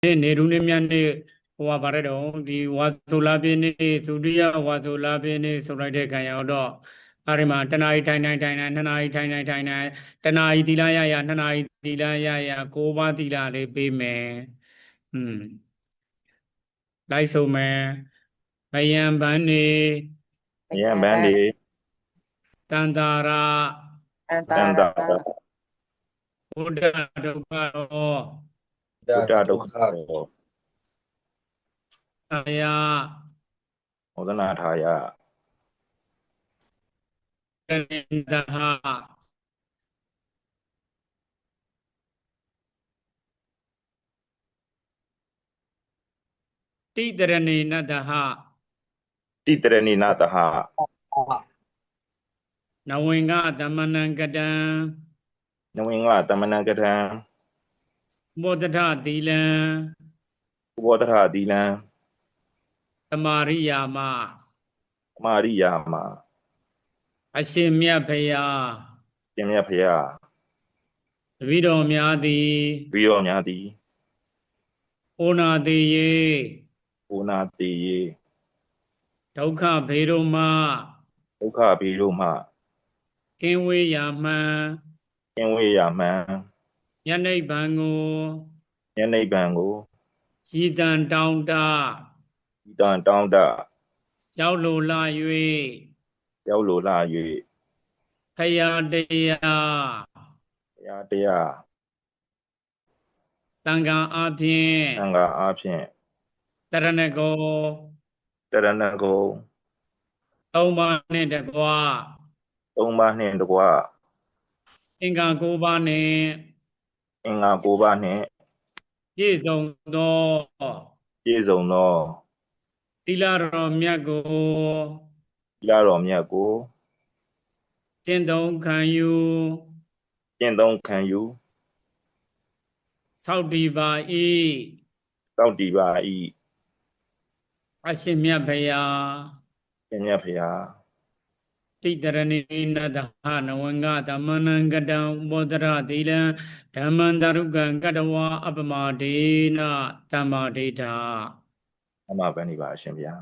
နေရုံနဲ့မြန်နေဟိုကဗါရတော့ဒီဝါဆိုလာပြင်းနေသုတိယဝါဆိုလာပြင်းနေဆိုလိုက်တဲ့ခံရတော့အဲ့ဒီမှာတနာရီထိုင်2နာရီထိုင်တနာရီသီလရ2နာရီသီလရ9ပါးသီလလေးပေးမယ်လိုက်ဆုံးမယ်မယံဗန်းနေမယံဗန်းနေတန်တာရတန်တာရဘုဒ္ဓဒုက္ခရောဘုဒ္ဓဒုက္ခရောအာယမောဒနာထာယတဏိတဟတိတရဏိနတဟတိတရဏိနတဟနဝင်္ဂသမဏံကတံနဝင်္ဂသမဏံကထံဘောဓထသီလံဥဘောဓထသီလံသမာရိယာမသမာရိယာမအရှင်မြတ်ဖရာရှင်မြတ်ဖရာတပည့်တော်များသည်ပြီးတော်များသည်ဩနာတိယေ ဩနာတိယေဒုက္ခဘေရုမဒုက္ခဘေတို့မှကင်းဝေးရာမှန်ကင်းဝေးရာမှန်ယနိဗ္ဗာန်ကိုယနိဗ္ဗာန်ကိုရည်တန်တောင်းတဤတန်တောင်းတရောက်လိုလာ၍ရောက်လိုလာ၍ဖရာတရားဘုရားတရားတန်ခါအားဖြင့်သံဃာအားဖြင့်တရဏဂောတရဏဂုံသုံးပါးနှင့်တကွာသုံးပါးနှင့်တကွအင်္ဂါ9ပါးနှင့်အင်္ဂါ9ပါးနှင့်ပြည့်စုံသောပြည့်စုံသောသီလတော်မြတ်ကိုသီလတော်မြတ်ကိုကျင့်သုံးခံယူကျင့်သုံးခံယူဆောက်တည်ပါ၏တောက်တည်ပါ၏အရှင်မြတ်ဖရာရှင်မြတ်ဖရာတိတရဏိနတဟနဝင်္ဂသမဏံကတံဘောဓရသီလံဓမ္မံတရုကံကတဝါအပမဒေနတမ္မာဒိဋ္ဌာအမပန်နေပါအရှင်ဗျာ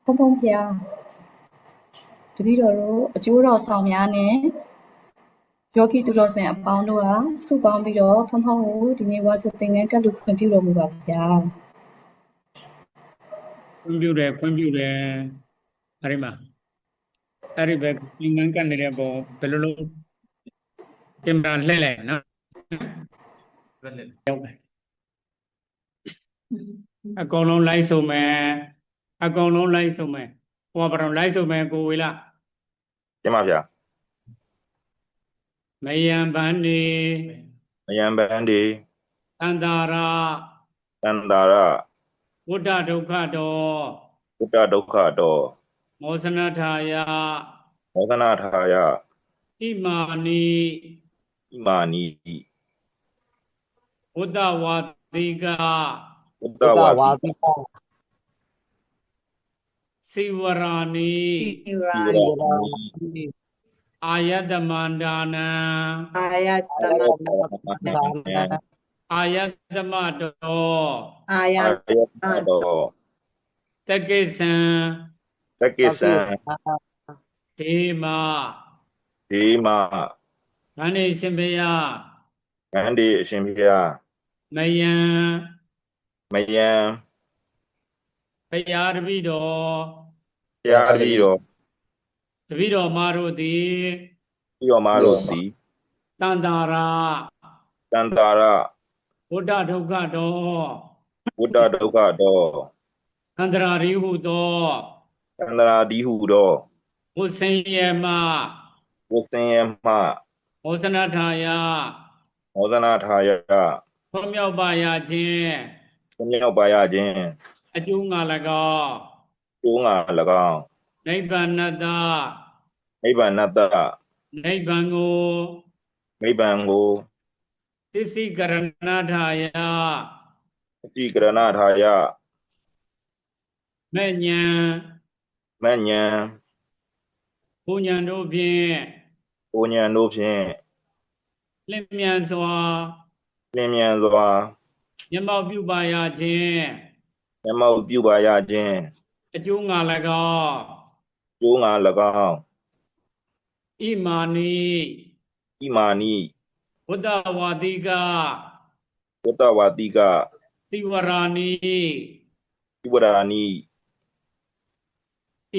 ဘုံဘုံဖျားတပည့်တော်တို့အကျိုးတော်ဆောင်များနဲ့ယောဂီသူတော်စင်အပေါင်းတို့ဟာစုပေါင်းပြီးတော့ဖုံဖုံကိုဒီနေ့ဝါဆိုသင်္ကန်းကပ်လို့ခွင့်ပြုတော်မူပါဗျာခွင့်ပြုတယ်အဲ့ဒီမှာအဲ့ဒီပဲသင်္ကန်းကပ်နေတဲ့ပုံဘယ်လိုလုပ်ကင်မရာလှည့်လိုက်နော်ရောက်တယ်အကုန်လုံးလိုက်စုံမယ်ဟိုကတော့လိုက်စုံမယ်ကိုဝေလာကျမဗျာမယံဗန္နေမယံဗန္ဒီတန္တာရတန္တာရဝဋ္ဌဒုက္ခတောဝဋ္ဌဒုက္ခတောမောစနထာယမောသနာထာယဣမာနိဣမာနိဝတ္တဝါတိကဝတ္တဝါတိစိဝရာနိအာယတမန္ဒာနံအာယတမအာယတမတောအာယတတောတကိသံတကိသံဒေမဒီမဗန္နေရှင်ဘုရား ဗန္ဒီအရှင်ဘုရားမယံမယံဘုရားတပည့်တော်ဘုရားတပည့်တော်မာတို့သည်ပြီးတော်မာတို့သည်တန္တာရတန္တာရဝဋ္ဌဒုက္ခတောဝဋ္ဌဒုက္ခတောသန္တရာရိဟုသောသန္တရာဒီဟုသောဝဆင်းရဲမှဝဆင်းရဲမှမောစနထာယမောသနာထာယထွံ့မြောက်ပါရခြင်းထွံ့မြောက်ပါရခြင်းအကျိုးငါ၎င်းကျိုးငါ၎င်းနိဗ္ဗာန်တနိဗ္ဗာန်တနိဗ္ဗာန်ကိုသစ္စိကရဏထာယသစ္စိကရဏထာယမဲ့ဉဏ်မဲ့ဉဏ်ဘုဉဏ်တို့ဖြင့် လင်မြန်စွာ လင်းမြန်စွာ မျက်မှောက်ပြုပါရခြင်း မျက်မှောက်ပြုပါရခြင်း အကျိုးငါ၎င်း ကျိုးငါ၎င်း ဣမာနိ ဣမာနိ ဝတ္တဝါတိက ဝတ္တဝါတိက သီဝရာနိ ဣဝရာနိ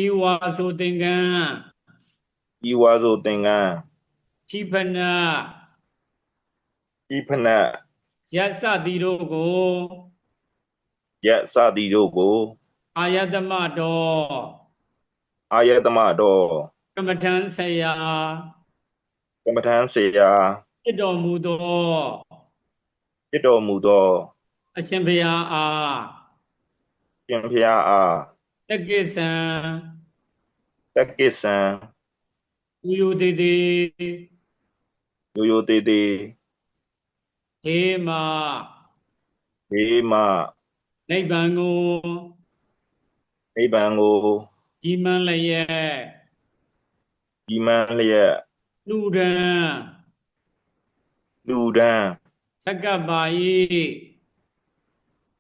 ဧဝါဆိုသင်္ကန်း ဤဝါဆိုသင်္ကန်း ချိဖန ဤဖနက် ယတ်စသည်တို့ကို ရက်စသည်တို့ကို အာယတမတော် အာယတမတော် ကမ္မထံဆရာ ကမ္မထံစေရာ ဖြစ်တော်မူသော ဖြစ်တော်မူသော အရှင်ဘုရားအား ရှင်ဖျားအား တက္ကိသံ တက္ကိစံ ဥယုတေတေ ရိုရိုသေးသေး ဟေမ ဘေးမှ နိဗ္ဗာန်ကို နိဗ္ဗာန်ကို ကြီးမှန်းလျက် ဒီမှန်လျက် လူဒံ လူဒန်း စက္ကပ္ပါဤ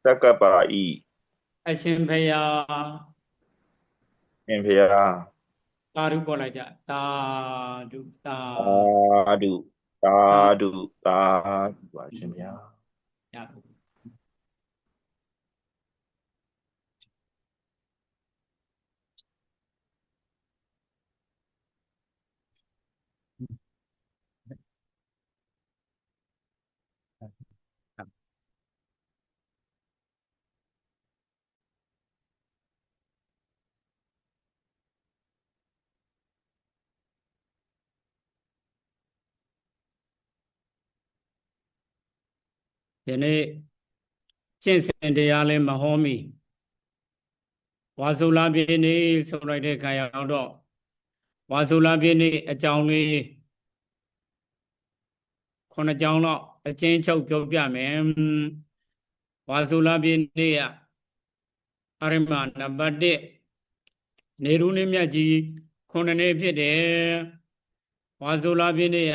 သက္ကပ္ပါဤ အရှင်ဘုရား ရှင်ဖျား သာဓုပေါ်လိုက်ကြသာဓုသာ သာဓုသာဓုသာဓုပါရှင်ဗျာ ရပါဘူးဒီနေ့ကျင့်စဉ်တရားလည်းမဟောမီဝါဆိုလာပြည့်နေ့ဆိုလိုက်တဲ့ခါရောက်တော့ဝါဆိုလာပြည့်နေ့အကြောင်းလေး9ကြောင်းတော့အကျဉ်းချုပ်ပြောပြမယ်ဝါဆိုလာပြည့်နေ့ကအရိမနံပါတ်1နေရုနေမြတ်ကြီး9နေ့ဖြစ်တယ်ဝါဆိုလာပြည့်နေ့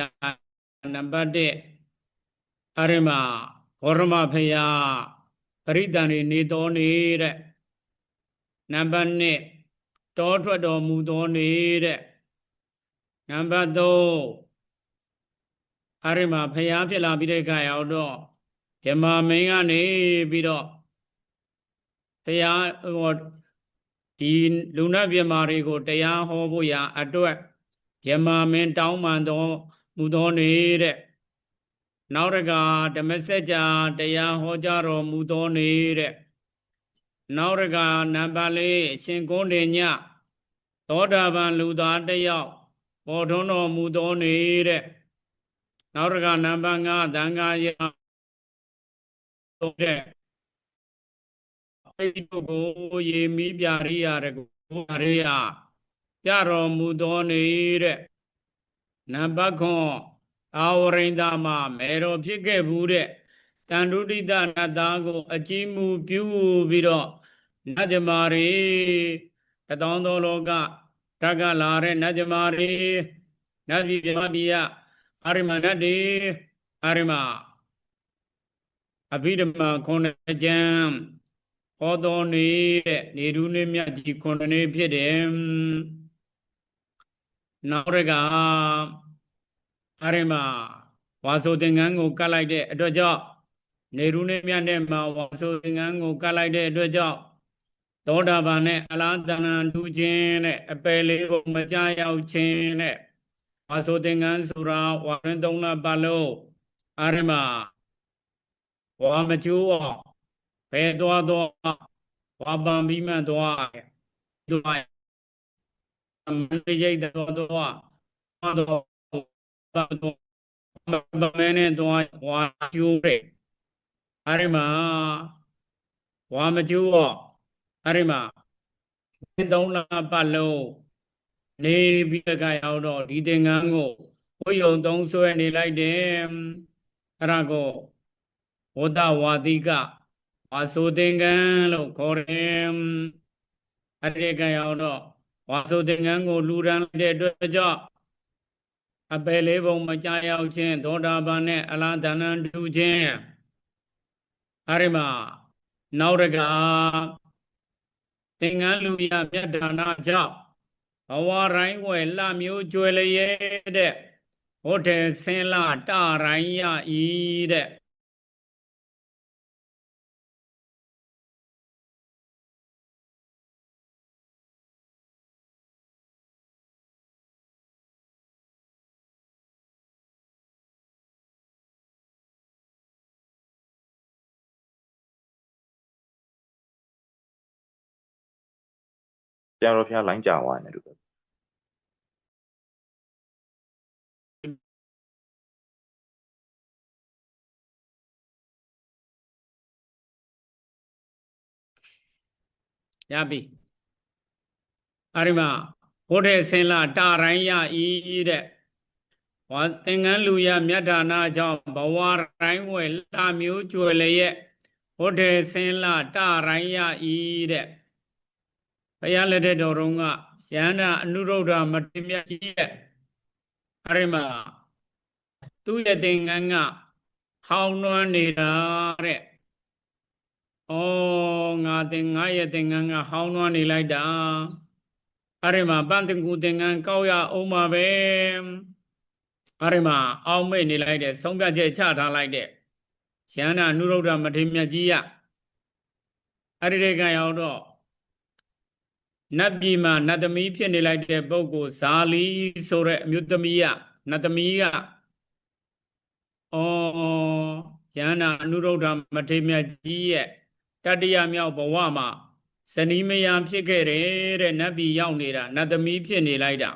နံပါတ်1အရိမဂေါရမဖယားပရိသန္တိနေတော်နေတဲ့နံပါတ်2တောထွက်တော်မူတော်နေတဲ့နံပါတ်3အရိမဖယားဖြစ်လာပြီးတဲ့အခါရောက်တော့ဓမ္မမင်းကနေပြီးတော့ဖယားဒီလူနာပြမာတွေကိုတရားဟောဖို့ရာအတွက်ဓမ္မမင်းတောင်းပန်တော်မူတော်နေတဲ့နောက်တကဓမ္မစကြာတရားဟောကြားတော်မူတော်နေတဲ့နောက်တကနံပါတ်4အရှင်ကုန်းတင်ညသောတာပန်လူသားတယောက်ပေါ်ထွန်းတော်မူတော်နေတဲ့နောက်တကနံပါတ်5သံဃာယတဲ့အဲဒီကိုရေမီးပြရိယာတကူရိယာပြတော်မူတော်နေတဲ့နံပါတ်9အာဝရိန္ဒမမေတော်ဖြစ်ခဲ့ဘူးတဲ့တန်တုတိတနတ်သားကိုအကြည်မူပြုပြီးတော့နတ်ဇမာရီတသောင်းသောလောကဓကလာတဲ့နတ်ဇမာရီနတ်ပြည်ပြမပြည်အရိမနတ်ဒီအရိမအဘိဓမ္မာ9ကျမ်းဟောတော်နေတဲ့နေရုနေမြတ်ကြီး9နေ့ဖြစ်တယ်နောက်ရကအရိမဝါဆိုသင်္ကန်းကိုကတ်လိုက်တဲ့အတွက်ကြောင့်နေရုနေမြတ်နဲ့မှာဝါဆိုသင်္ကန်းကိုကတ်လိုက်တဲ့အတွက်ကြောင့်သောတာပန်နဲ့အလားတဏ္ဍထူးခြင်းနဲ့အပယ်လေးကိုမကြရောက်ခြင်းနဲ့ဝါဆိုသင်္ကန်းဆိုတာဝါရင်3လပတ်လုံးအရိမဝါမကျိုးအောင်ဘယ်သွားတော့ဝါပန်ပြီးမှသွားမန္တရိတ်တော့ဗမဲနဲ့သွားဝါကျိုးတဲ့အဲ့ဒီမှာဝါမကျိုးတော့အဲ့ဒီမှာ3လပတ်လုံးနေပြီးကြရောက်တော့ဒီသင်္ကန်းကိုဝိယုံသုံးဆွဲနေလိုက်တယ်အဲ့ဒါကိုဝတ္တဝါတိကဝါဆိုသင်္ကန်းလို့ခေါ်တယ်အဲ့ဒီကြရောက်တော့ဝါဆိုသင်္ကန်းကိုလူရန်လိုက်တဲ့အတွက်ကြောင့် အပယ်လေးပုံမကြရောက်ခြင်းသောတာပန်နဲ့အလားတဏ္ဍတူခြင်းအဲဒီမှာနောက်တကသင်္ကန်းလူရမြတ်ဒါနကြောင့်ဘဝရိုင်းဝယ်လှမျိုးကျွယ်လျက်တဲ့ဟောတယ်ဆင်းလာတရိုင်းရဤတဲ့ဆရာတော်ဖျားလိုင်းကြာသွားတယ်လို့ ရပြီအဲဒီမှာဘုဒ္ဓဆင်လာတရိုင်းရဤတဲ့ဟောသင်္ကန်းလူရမြတ်ဒါနကြောင့်ဘဝရိုင်းဝယ်လှမျိုးကျွယ်လျက်ဘုဒ္ဓဆင်လာတရိုင်းရဤတဲ့ဘုရားလက်ထက်တော်ကယန္တာအနုရုဒ္ဓမထေရမြတ်ကြီးရဲ့အဲဒီမှာသူ့ရဲ့သင်္ကန်းကဟောင်းနွမ်းနေတာတဲ့ဩငါရဲ့သင်္ကန်းကဟောင်းနွမ်းနေလိုက်တာအဲဒီမှာပန်းတကူသင်္ကန်းကောက်ရအောင်ပါပဲအဲဒီမှာအောက်မေ့နေလိုက်တဲ့ဆုံးဖြတ်ချက်ချထားလိုက်တဲ့ယန္တာအနုရုဒ္ဓမထေရမြတ်ကြီးကအဲဒီတည်းကရောက်တော့နတ်ပြည်မှာနတ်သမီးဖြစ်နေလိုက်တဲ့ပုဂ္ဂိုလ်ဇာလီဆိုတဲ့အမျိုးသမီးကနတ်သမီးကယန္တာအနုရုဒ္ဓမထေရမြတ်ကြီးရဲ့တတိယမြောက်ဘဝမှာဇနီးမယားဖြစ်ခဲ့တယ်တဲ့နတ်ပြည်ရောက်နေတာနတ်သမီးဖြစ်နေလိုက်တာ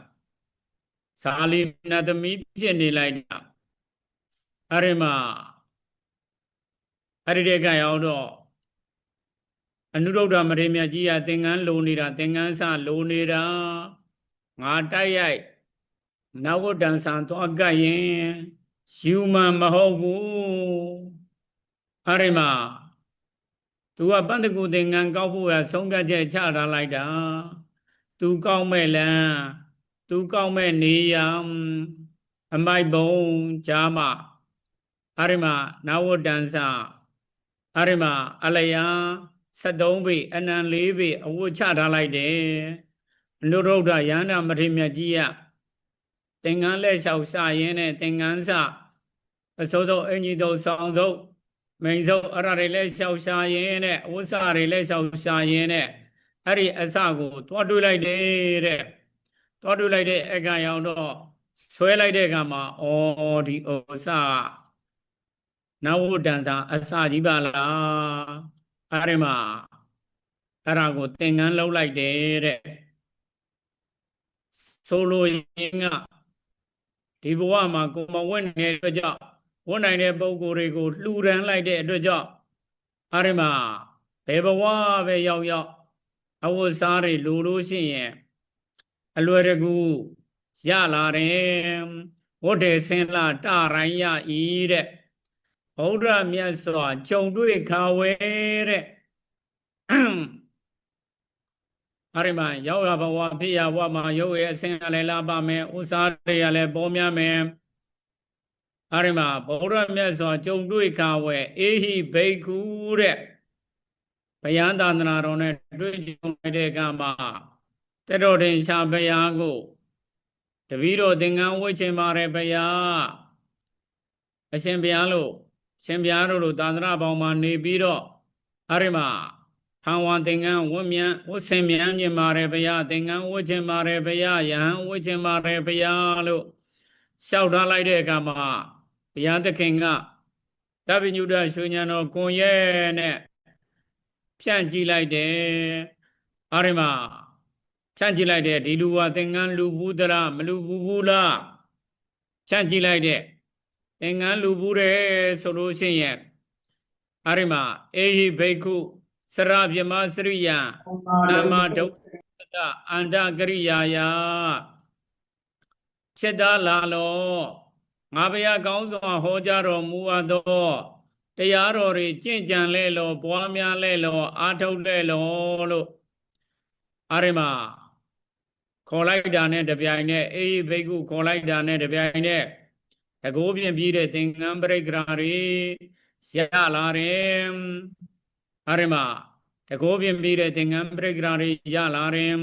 ဇာလီနတ်သမီးဖြစ်နေလိုက်တာအဲဒီမှာအဲဒီတည်းကရောက်တော့အနုရုဒ္ဓမထေရမြတ်ကြီးကသင်္ကန်းလိုနေတာသင်္ကန်းစလိုနေတာငါတိုက်ရိုက်နဝတ္တန်ဆံသွားကပ်ရင်ယူမှန်မဟုတ်ဘူးအဲဒီမှာသူကပန္တကူသင်္ကန်းကောက်ဖို့ရဆုံးဖြတ်ချက်ချထားလိုက်တာသူကောက်မဲ့လမ်းသူကောက်မဲ့နေရန်အမိုက်ဘုံကြားမှာအဲဒီမှာနဝတ္တန်ဆံအဲဒီမှာအလျံ73ပေအနံ4ပေအဝတ်ချထားလိုက်တယ်အနုရုဒ္ဓယန္တာမထေရမြတ်ကြီးကသင်္ကန်းလက်လျှောက်စရင်းနဲ့သင်္ကန်းစအစိုးဆုံးအင်ကြီးတို့ဆောင်ဆုံးမိန်ဆုံးအဲ့ဒါတွေလည်းလျှောက်ရှာရင်းနဲ့အဝတ်စတွေလည်းလျှောက်ရှာရင်းနဲ့အဲ့ဒီအစကိုတွားတွေးလိုက်တယ်တဲ့တွားတွေးလိုက်တဲ့အခါရောက်တော့ဆွဲလိုက်တဲ့အခါမှာဒီဥစ္စာနဝတ္တန်သာအစကြီးပါလားအဲ့ဒီမှာအဲ့ဒါကိုသင်္ကန်းလှုပ်လိုက်တယ်တဲ့ဆိုလိုရင်းကဒီဘဝမှာကိုမဝတ်နေတဲ့အတွက်ကြောင့်ဝတ်နိုင်တဲ့ပုဂ္ဂိုလ်တွေကိုလှူဒန်းလိုက်တဲ့အတွက်ကြောင့်အဲဒီမှာဘယ်ဘဝပဲရောက်ရောက်အဝတ်စားတွေလိုလို့ရှိရင်အလွယ်တကူရလာတယ်ဝတ်တယ်ဆင်းလာတရိုင်းရဤတဲ့ဗုဒ္ဓမြတ်စွာကြုံတွေ့ခါဝဲတဲ့အဲဒီမှာရောက်ရဘဝဖြစ်ရဘဝမှာရုပ်ရဲ့အစင်ကလည်းလာပါမယ်ဥစားတွေကလည်းပေါ်များမယ်အဲဒီမှာဗုဒ္ဓမြတ်စွာကြုံတွေ့ခါဝဲအေဟိဘိက္ခုတဲ့ဘုရားသာသနာတော်နဲ့တွေ့ကြုံတဲ့အခါမှာတတော်တင်ရှားဘုရားကိုတပည့်တော်သင်္ကန်းဝတ်ချင်ပါတယ်ဘုရားအရှင်ဘုရားလို့ရှင်ဘုရားတို့သာသနာပေါင်းမှာနေပြီးတော့အဲဒီမှာဟံဝံသင်္ကန်းဝတ်ဆင်မြန်းခြင်းပါတယ်ဘုရားသင်္ကန်းဝတ်ခြင်းပါတယ်ဘုရားယဟန်ဝတ်ခြင်းပါတယ်ဘုရားလို့လျှောက်ထားလိုက်တဲ့အခါမှာဘုရားသခင်ကတပ္ပညုတရွှေဉာဏ်တော်ကွန်ရဲနဲ့ဖြန့်ကြည့်လိုက်တယ်အဲဒီမှာဖြန့်ကြည့်လိုက်တဲ့ဒီလူဟာသင်္ကန်းလူဘူးသလားမလူဘူးလားဖြန့်ကြည့်လိုက်တဲ့သင်္ကန်းလူဘူးတယ်ဆိုလို့ရှိရင်အဲဒီမှာအေဟိဘိက္ခုစရဗြမစရိယနာမဒုက္ခအန္တကရိယာယဖြစ်သားလာလောငါဘုရားကောင်းစွာဟောကြားတော်မူအပ်သောတရားတော်တွေကျင့်ကြံလဲလောပွားများလဲလောအားထုတ်လဲလောလို့အဲဒီမှာ ခေါ်လိုက်တာနဲ့တပြိုင်နဲ့အေးဘိက္ခုခေါ်လိုက်တာနဲ့တပြိုင်နဲ့တကိုးပြင်ပြီးတဲ့သင်္ကန်းပရိက္ခရာတွေရလာတယ်အဲ့ဒီမှာတကိုးပြင်ပြီးတဲ့သင်္ကန်းပရိက္ခရာတွေရလာတယ်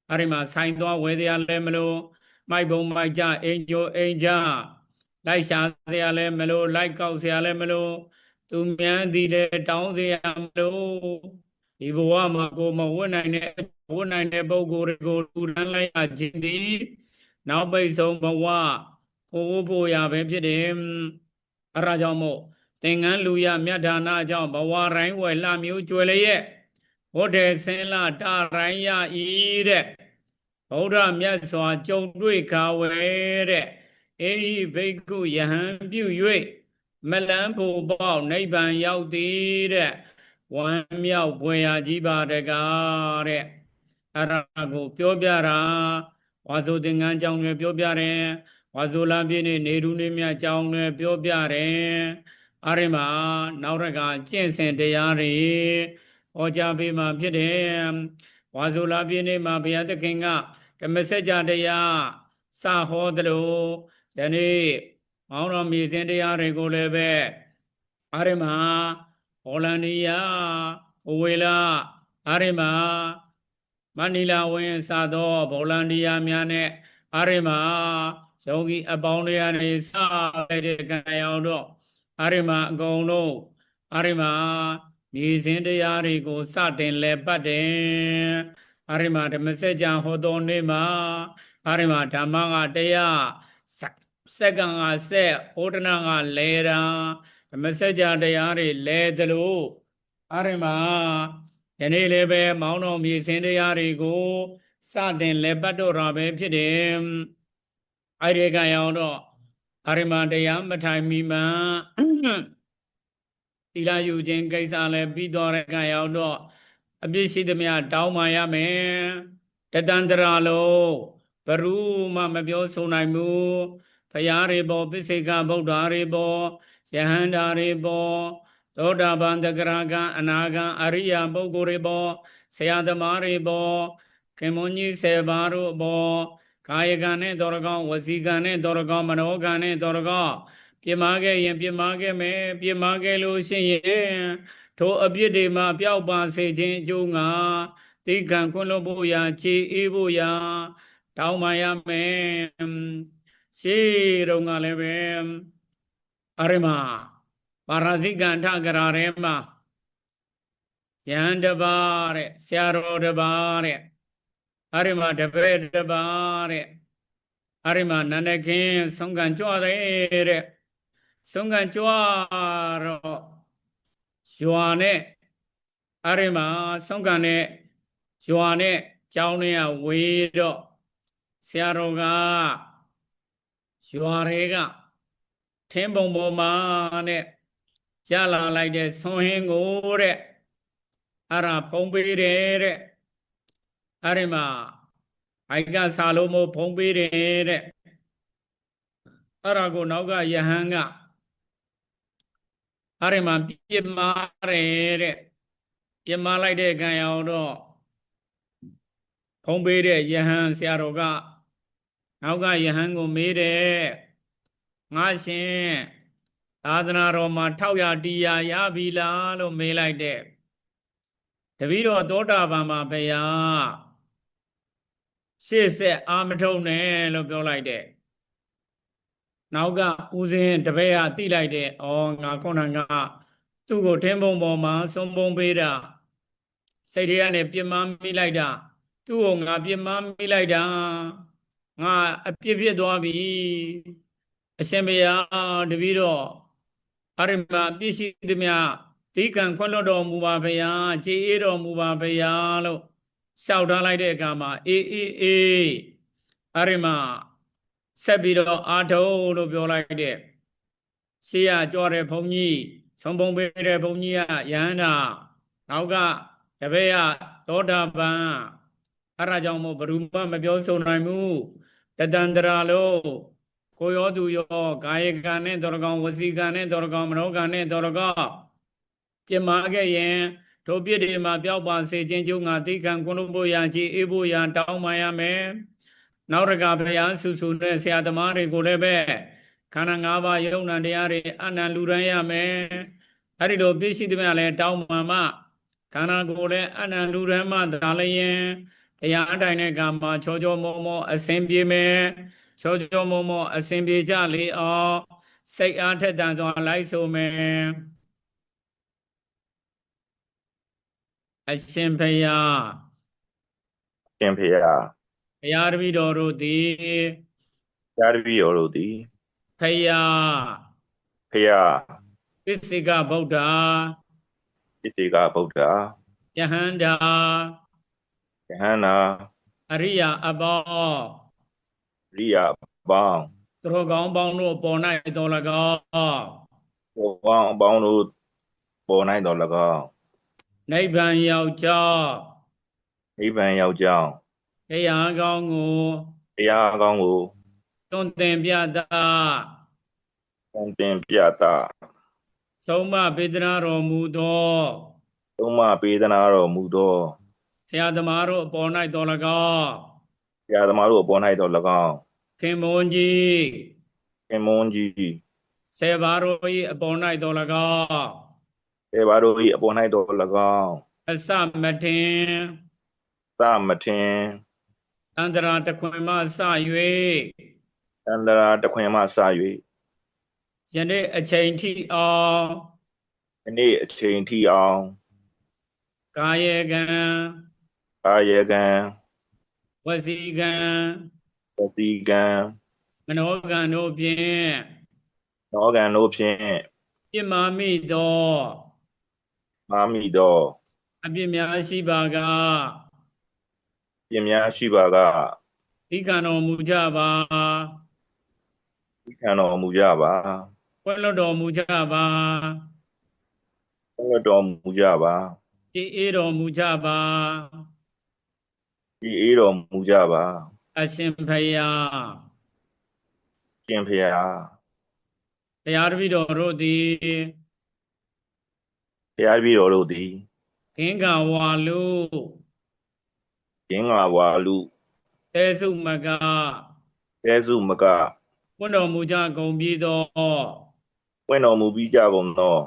အဲ့ဒီမှာဆိုင်သွားဝယ်စရာလည်းမလိုမိုက်ပုံမိုက်ကြအိမ်ကျိုအိမ်ကြလိုက်ရှာစရာလည်းမလိုလိုက်ကောက်စရာလည်းမလိုသူမြန်သည်လည်းတောင်းစရာမလိုဒီဘဝမှာကိုမဝတ်နိုင်တဲ့ပုဂ္ဂိုလ်တွေကိုလူတန်းလိုက်ရခြင်းသည်နောက်ပိတ်ဆုံးဘဝကိုဖို့ရပဲဖြစ်တယ်အဲ့ဒါကြောင့်မို့သင်္ကန်းလူရမြတ်ဒါနကြောင့်ဘဝတိုင်းဝယ်လှမျိုးကျွယ်လျက်ဘုဒ္ဓဆင်းလတာရိုင်းရဤတဲ့ဗုဒ္ဓမြတ်စွာကြုံတွေ့ခါဝဲတဲ့အေဟိဘိက္ခုယဟန်ပြု၍မလန်းဖို့ပေါက်နိဗ္ဗာန်ရောက်သည်တဲ့ဝမ်းမြောက်ပွေရာကြီးပါတကားတဲ့အဲ့ဒါကိုပြောပြတာဝါဆိုသင်္ကန်းကြောင့်လည်းပြောပြတယ်ဝါဆိုလာပြည့်နေရူနေမြတ်ကြောင့်လည်းပြောပြတယ်အဲ့ဒီမှာနောက်ရကကျင့်စဉ်တရားတွေဟောကြားပေးမှဖြစ်တယ်ဝါဆိုလာပြည့်နေမှာဘုရားသခင်ကဓမ္မစကြာတရားစဟောသလိုယနေ့မောင်တော်မြည်စဉ်တရားတွေကိုလည်းပဲအဲ့ဒီမှာဟောလန္ဒီယာကိုဝေလာအဲ့ဒီမှာမနီလာဝင်စသောဘောလန္ဒီယာများနဲ့အဲ့ဒီမှာယောဂီအပေါင်းတွေကနေစလိုက်တဲ့ကံရောက်တော့အဲ့ဒီမှာအကုန်လုံးအဲ့ဒီမှာမြည်စဉ်တရားတွေကိုစတင်လဲပတ်တယ်အဲ့ဒီမှာဓမ္မစကြာဟောတော်နေ့မှာအဲ့ဒီမှာဓမ္မကတရားစက္ကန့်ကဆက်ဩဒနာကလဲတာဓမ္မစကြာတရားတွေလဲသလိုအဲ့ဒီမှာယနေ့လည်းပဲမောင်းတော်မြည်စဉ်တရားတွေကိုစတင်လဲပတ်တော့တာပဲဖြစ်တယ်အဲ့ဒီကံရောက်တော့အဲ့ဒီမှာတရားမထိုင်မီမှသီလယူခြင်းကိစ္စလည်းပြီးတော့တဲ့ကံရောက်တော့အပြစ်ရှိသမျှတောင်းမှရမယ်တတန္တရာလုံးဘယ်သူမှမပြောဆိုနိုင်ဘူးဘုရားတွေပေါ်ပိစိကဗုဒ္ဓတွေပေါ်ယဟန္တာတွေပေါ်သောတာပန်တဂရကံအနာကံအရိယပုဂ္ဂိုလ်တွေပေါ်ဆရာသမားတွေပေါ်ခင်မွန်ကြီး7ပါးတို့ပေါ်ကာယကံနဲ့တော်ရကောင်းဝစီကံနဲ့တော်ရကောင်းမနောကံနဲ့တော်ရကောင်းပြမခဲ့ရင်ပြမခဲ့မယ်ပြမခဲ့လို့ရှိရင်ထိုအပြစ်တွေမှာပျောက်ပါစေခြင်းအကျိုးငါတိကံခွင့်လို့ဖို့ရာခြေအေးဖို့ရာတောင်းပါရမယ်ရှေးတုန်းကလည်းပဲအရိမပါရဇိကံထကရာထဲမှာယဟန်တပါးတဲ့ဆရာတော်တပါးတဲ့အရိမတပည့်တပါးတဲ့အရိမနန္ဒခင်ဆုံးကံကြွတယ်တဲ့ဆုံးကံကြွတော့ရွာနဲ့အရိမဆုံးကံနဲ့ရွာနဲ့ကျောင်းနဲ့ဝေးတော့ဆရာတော်ကရွာတွေကထင်းပုံပေါ်မှာနဲ့ကြလာလိုက်တဲ့ဆွန်ဟင်းကိုတဲ့အဲ့ဒါဖုံးပေးတယ်တဲ့အဲ့ဒီမှာအိုက်ကစားလို့မို့ဖုံးပေးတယ်တဲ့အဲ့ဒါကိုနောက်ကယဟန်ကအဲ့ဒီမှာပြစ်မာတယ်တဲ့ပြစ်မာလိုက်တဲ့ခံရတော့ဖုံးပေးတဲ့ယဟန်ဆရာတော်ကနောက်ကယဟန်ကိုမေးတယ်ငါရှင်သာသနာတော်မှာ600တရားရပြီလားလို့မေးလိုက်တဲ့တပည့်တော်သောတာပန်မှာဘုရားရှေ့ဆက်အာမထုံနဲ့လို့ပြောလိုက်တဲ့နောက်ကဦးစင်းတပည့်ကတိလိုက်တဲ့ဩငါခုနကသူ့ကိုထင်းပုံပေါ်မှာစွန်ပုံပေးတာစိတ်တွေကနေပြစ်မှားမိလိုက်တာသူ့ကိုငါပြစ်မှားမိလိုက်တာငါအပြစ်ဖြစ်သွားပြီအရှင်ဘုရားတပည့်တော်အရိမပြည့်ရှိသမျှဒီကံခွင့်လွတ်တော်မူပါဘုရားကြည်အေးတော်မူပါဘုရားလို့လျှောက်ထားလိုက်တဲ့အခါမှာအေးအရိမဆက်ပြီးတော့အာထုံလို့ပြောလိုက်တဲ့ရှေ့ကကြွတဲ့ဘုန်းကြီးဆုံးပုံပေးတဲ့ဘုန်းကြီးကယဟန္တာနောက်ကတပည့်ကသောတာပန်အဲ့ဒါကြောင့်မို့ဘယ်သူမှမပြောဆိုနိုင်ဘူးတတန္တရာလို့ကိုရောသူရောကာယကံနဲ့တော်ကောင်ဝစီကံနဲ့တော်ကောင်မနောကံနဲ့တော်ကောင်ပြမခဲ့ရင်ထိုပြစ်တွေမှာပျောက်ပါစေခြင်းကျုံငါသိကံကုလို့ဖို့ရာကြည်အေးဖို့ရာတောင်းပါရမယ် နောက်တကဘုရားဆူဆူနဲ့ဆရာသမားတွေကိုလည်းပဲခန္ဓာ၅ပါးယုံနာတရားတွေအနန္တလူရန်ရမယ်အဲ့ဒီလိုပြည့်စုံသမျှလည်းတောင်းမှမှခန္ဓာကိုယ်လည်းအနန္တလူရန်မှသာလျင်တရားအတိုင်းတဲ့ကမှာချောချောမောမောအစဉ်ပြေမယ်ချောချောမောမောအစဉ်ပြေကြလေအောင်စိတ်အားထက်သန်စွာလိုက်ဆိုမယ်အရှင်ဘုရား ရှင်ဖေယ ဘုရားတပည့်တော်တို့သည် ရာတပည့်တော်တို့သည် ဘုရား ဖေယ ပစ္စေကဗုဒ္ဓ ဣတိကဗုဒ္ဓ ယဟန္တာ ယဟန္တာ အရိယာအပေါင်း ရိယပေါင်း သူတော်ကောင်းပေါင်းတို့ပေါ်၌တော်၎င်း ဘောပေါင်းအပေါင်းတို့ပေါ်၌တော်၎င်း နိဗ္ဗာန်ရောက်ကြောင်း နိဗ္ဗာန်ရောက်ကြောင်း တရားကောင်းကို တရားအကောင်းကို တွင်သင်ပြတာ သင်ပြတာ ဆုံးမပေဒနာတော်မူသော သုံးမပေးသနာတော်မူသော ဆရာသမားတို့အပေါ်၌တော်၎င်း ဆရာသမားတို့အပေါ်၌တော်၎င်း ခင်မွန်ကြီး ခင်မွန်းကြီး ဆေဘာတို့၏အပေါ်၌တော်၎င်း တေဘာတို့၏အပေါ်၌တော်၎င်း အစမထင် သမထင် အန္တရာတခွင်မှစ တန္တရာတခွင်မှစ ၍ယနေ့အချိန်ထိအောင် ၍ယနေ့အချိန်ထိအောင် ကာယကံ ကာယကံ ဝစီကံ သတိကံ မနောကံတို့ဖြင့် နောကံတို့ဖြင့် ပြစ်မှားမိသော မာမိသော အပြစ်များရှိပါက ပြင်များရှိပါက သီခံတော်မူကြပါ ဒီခံတော်မူကြပါ ခွင့်လွှတ်တော်မူကြပါ ဘုရားတော်မူကြပါ ကြည်အေးတော်မူကြပါ ဒီအေးတော်မူကြပါ အရှင်ဘုရား ရှင်ဖေယ ဘုရားတပည့်တော်တို့သည် ဘုရားတပည့်တော်တို့သည် ကင်္ဂဝါလူ ဂင်္ဂဝါလူ တေစုမက တဲစုမက ပွင့်တော်မူကြကုန်ပြီးသော ပွင့်တော်မူပြီးကြကုန်သော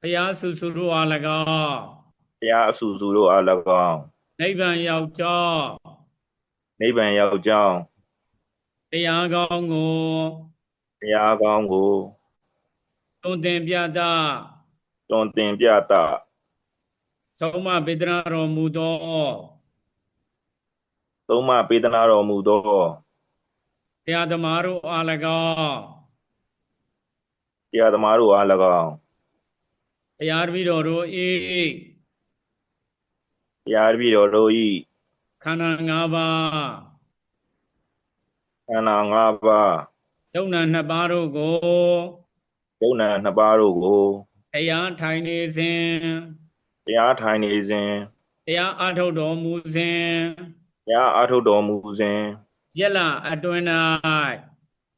ဘုရားစုစုတို့အား၎င်း ဘုရားအဆူဆူတို့အား၎င်း နိဗ္ဗာန်ရောက်ကြောင်း နိဗ္ဗာန်ရောက်ကြောင်း တရားကောင်းကို တရားကောင်းကို တွင်သင်ပြတာ တွင်သင်ပြတာ ဆုံးမပေဒနာတော်မူသော သုံးမပေးသနာတော်မူသော ဘုရားသမားတို့အား၎င်း တရားသမားတို့အား၎င်း ဘုရားတပည့်တော်တို့၏ ဘုရားတပည့်တော်တို့၏ ခန္ဓာ၅ပါး ခန္ဓာ၅ပါး ယုံနာ2ပါးတို့ကို ယုံနာနှစ်ပါးတို့ကို တရားထိုင်နေစဉ် တရားထိုင်နေစဉ် တရားအားထုတ်တော်မူစဉ် တရားအားထုတ်တော်မူစဉ် ယက်လအတွင်း၌